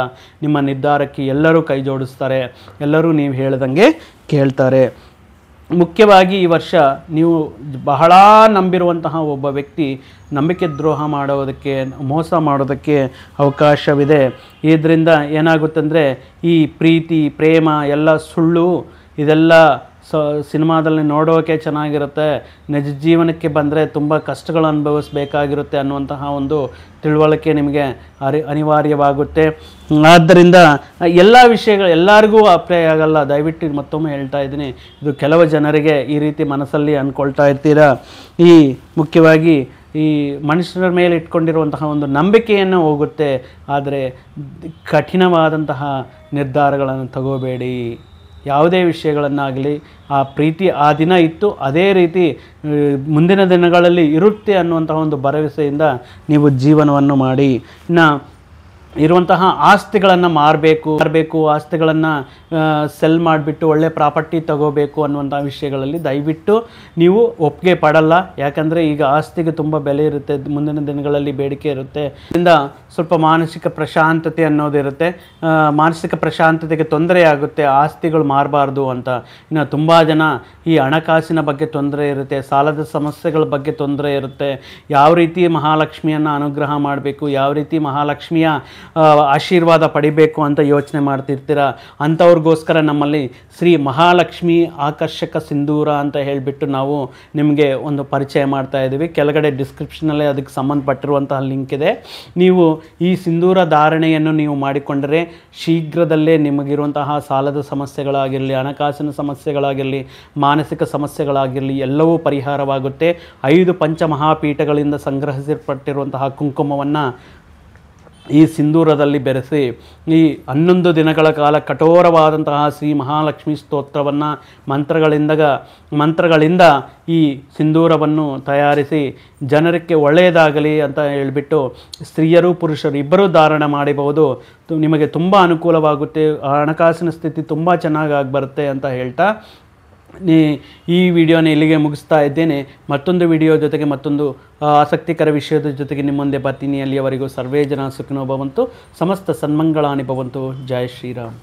S1: ನಿಮ್ಮ ನಿರ್ಧಾರಕ್ಕೆ ಎಲ್ಲರೂ ಕೈ ಜೋಡಿಸ್ತಾರೆ, ಎಲ್ಲರೂ ನೀವು ಹೇಳ್ದಂಗೆ ಕೇಳ್ತಾರೆ. ಮುಖ್ಯವಾಗಿ ಈ ವರ್ಷ ನೀವು ಬಹಳ ನಂಬಿರುವಂತಹ ಒಬ್ಬ ವ್ಯಕ್ತಿ ನಂಬಿಕೆ ದ್ರೋಹ ಮಾಡೋದಕ್ಕೆ, ಮೋಸ ಮಾಡೋದಕ್ಕೆ ಅವಕಾಶವಿದೆ. ಇದರಿಂದ ಏನಾಗುತ್ತಂದರೆ ಈ ಪ್ರೀತಿ, ಪ್ರೇಮ ಎಲ್ಲ ಸುಳ್ಳು, ಇದೆಲ್ಲ ಸಿನಿಮಾದಲ್ಲಿ ನೋಡೋಕೆ ಚೆನ್ನಾಗಿರುತ್ತೆ, ನಿಜ ಜೀವನಕ್ಕೆ ಬಂದರೆ ತುಂಬ ಕಷ್ಟಗಳು ಅನುಭವಿಸಬೇಕಾಗಿರುತ್ತೆ ಅನ್ನುವಂತಹ ಒಂದು ತಿಳುವಳಿಕೆ ನಿಮಗೆ ಅನಿವಾರ್ಯವಾಗುತ್ತೆ. ಆದ್ದರಿಂದ ಎಲ್ಲ ವಿಷಯಗಳು ಎಲ್ಲರಿಗೂ ಅಪ್ಲೈ ಆಗಲ್ಲ. ದಯವಿಟ್ಟು ಮತ್ತೊಮ್ಮೆ ಹೇಳ್ತಾ ಇದ್ದೀನಿ, ಇದು ಕೆಲವು ಜನರಿಗೆ ಈ ರೀತಿ ಮನಸ್ಸಲ್ಲಿ ಅಂದ್ಕೊಳ್ತಾ ಇರ್ತೀರ. ಈ ಮುಖ್ಯವಾಗಿ ಈ ಮನುಷ್ಯರ ಮೇಲೆ ಇಟ್ಕೊಂಡಿರುವಂತಹ ಒಂದು ನಂಬಿಕೆಯನ್ನು ಹೋಗುತ್ತೆ. ಆದರೆ ಕಠಿಣವಾದಂತಹ ನಿರ್ಧಾರಗಳನ್ನು ತಗೋಬೇಡಿ. ಯಾವುದೇ ವಿಷಯಗಳನ್ನಾಗಲಿ ಆ ಪ್ರೀತಿ ಆ ದಿನ ಇತ್ತು, ಅದೇ ರೀತಿ ಮುಂದಿನ ದಿನಗಳಲ್ಲಿ ಇರುತ್ತೆ ಅನ್ನುವಂತಹ ಒಂದು ಭರವಸೆಯಿಂದ ನೀವು ಜೀವನವನ್ನು ಮಾಡಿ. ಇನ್ನು ಇರುವಂತಹ ಆಸ್ತಿಗಳನ್ನು ಮಾರಬೇಕು, ಆಸ್ತಿಗಳನ್ನು ಸೆಲ್ ಮಾಡಿಬಿಟ್ಟು ಒಳ್ಳೆ ಪ್ರಾಪರ್ಟಿ ತಗೋಬೇಕು ಅನ್ನುವಂಥ ವಿಷಯಗಳಲ್ಲಿ ದಯವಿಟ್ಟು ನೀವು ಒಪ್ಪಿಗೆ ಪಡಲ್ಲ. ಯಾಕಂದರೆ ಈಗ ಆಸ್ತಿಗೆ ತುಂಬ ಬೆಲೆ ಇರುತ್ತೆ, ಮುಂದಿನ ದಿನಗಳಲ್ಲಿ ಬೇಡಿಕೆ ಇರುತ್ತೆ. ಇದರಿಂದ ಸ್ವಲ್ಪ ಮಾನಸಿಕ ಪ್ರಶಾಂತತೆ ಅನ್ನೋದಿರುತ್ತೆ, ಮಾನಸಿಕ ಪ್ರಶಾಂತತೆಗೆ ತೊಂದರೆ ಆಗುತ್ತೆ, ಆಸ್ತಿಗಳು ಮಾರಬಾರ್ದು ಅಂತ. ಇನ್ನು ತುಂಬ ಜನ ಈ ಹಣಕಾಸಿನ ಬಗ್ಗೆ ತೊಂದರೆ ಇರುತ್ತೆ, ಸಾಲದ ಸಮಸ್ಯೆಗಳ ಬಗ್ಗೆ ತೊಂದರೆ ಇರುತ್ತೆ. ಯಾವ ರೀತಿ ಮಹಾಲಕ್ಷ್ಮಿಯನ್ನು ಅನುಗ್ರಹ ಮಾಡಬೇಕು, ಯಾವ ರೀತಿ ಮಹಾಲಕ್ಷ್ಮಿಯ ಆಶೀರ್ವಾದ ಪಡಿಬೇಕು ಅಂತ ಯೋಚನೆ ಮಾಡ್ತಿರ್ತೀರ. ಅಂಥವ್ರಿಗೋಸ್ಕರ ನಮ್ಮಲ್ಲಿ ಶ್ರೀ ಮಹಾಲಕ್ಷ್ಮಿ ಆಕರ್ಷಕ ಸಿಂಧೂರ ಅಂತ ಹೇಳಿಬಿಟ್ಟು ನಾವು ನಿಮಗೆ ಒಂದು ಪರಿಚಯ ಮಾಡ್ತಾ ಇದ್ದೀವಿ. ಕೆಳಗಡೆ ಡಿಸ್ಕ್ರಿಪ್ಷನಲ್ಲೇ ಅದಕ್ಕೆ ಸಂಬಂಧಪಟ್ಟಿರುವಂತಹ ಲಿಂಕ್ ಇದೆ. ನೀವು ಈ ಸಿಂಧೂರ ಧಾರಣೆಯನ್ನು ನೀವು ಮಾಡಿಕೊಂಡರೆ ಶೀಘ್ರದಲ್ಲೇ ನಿಮಗಿರುವಂತಹ ಸಾಲದ ಸಮಸ್ಯೆಗಳಾಗಿರಲಿ, ಹಣಕಾಸಿನ ಸಮಸ್ಯೆಗಳಾಗಿರಲಿ, ಮಾನಸಿಕ ಸಮಸ್ಯೆಗಳಾಗಿರಲಿ ಎಲ್ಲವೂ ಪರಿಹಾರವಾಗುತ್ತೆ. 5 ಪಂಚಮಹಾಪೀಠಗಳಿಂದ ಸಂಗ್ರಹಿಸಲ್ಪಟ್ಟಿರುವಂತಹ ಕುಂಕುಮವನ್ನು ಈ ಸಿಂಧೂರದಲ್ಲಿ ಬೆರೆಸಿ ಈ 11 ದಿನಗಳ ಕಾಲ ಕಠೋರವಾದಂತಹ ಶ್ರೀ ಮಹಾಲಕ್ಷ್ಮಿ ಸ್ತೋತ್ರವನ್ನು ಮಂತ್ರಗಳಿಂದ ಈ ಸಿಂಧೂರವನ್ನು ತಯಾರಿಸಿ ಜನರಿಗೆ ಒಳ್ಳೆಯದಾಗಲಿ ಅಂತ ಹೇಳಿಬಿಟ್ಟು ಸ್ತ್ರೀಯರು ಪುರುಷರು ಇಬ್ಬರೂ ಧಾರಣ ಮಾಡಬಹುದು. ನಿಮಗೆ ತುಂಬ ಅನುಕೂಲವಾಗುತ್ತೆ, ಹಣಕಾಸಿನ ಸ್ಥಿತಿ ತುಂಬ ಚೆನ್ನಾಗಿ ಬರುತ್ತೆ ಅಂತ ಹೇಳ್ತಾ ಈ ವಿಡಿಯೋನ ಇಲ್ಲಿಗೆ ಮುಗಿಸ್ತಾ ಇದ್ದೇನೆ. ಮತ್ತೊಂದು ವಿಡಿಯೋ ಜೊತೆಗೆ ಮತ್ತೊಂದು ಆಸಕ್ತಿಕರ ವಿಷಯದ ಜೊತೆಗೆ ನಿಮ್ಮ ಮುಂದೆ ಬರ್ತೀನಿ. ಅಲ್ಲಿಯವರೆಗೂ ಸರ್ವೇ ಜನ ಸುಖಿನೋ ಭವಂತು, ಸಮಸ್ತ ಸನ್ಮಂಗಳಾನಿ ಭವಂತು. ಜೈ ಶ್ರೀರಾಮ್.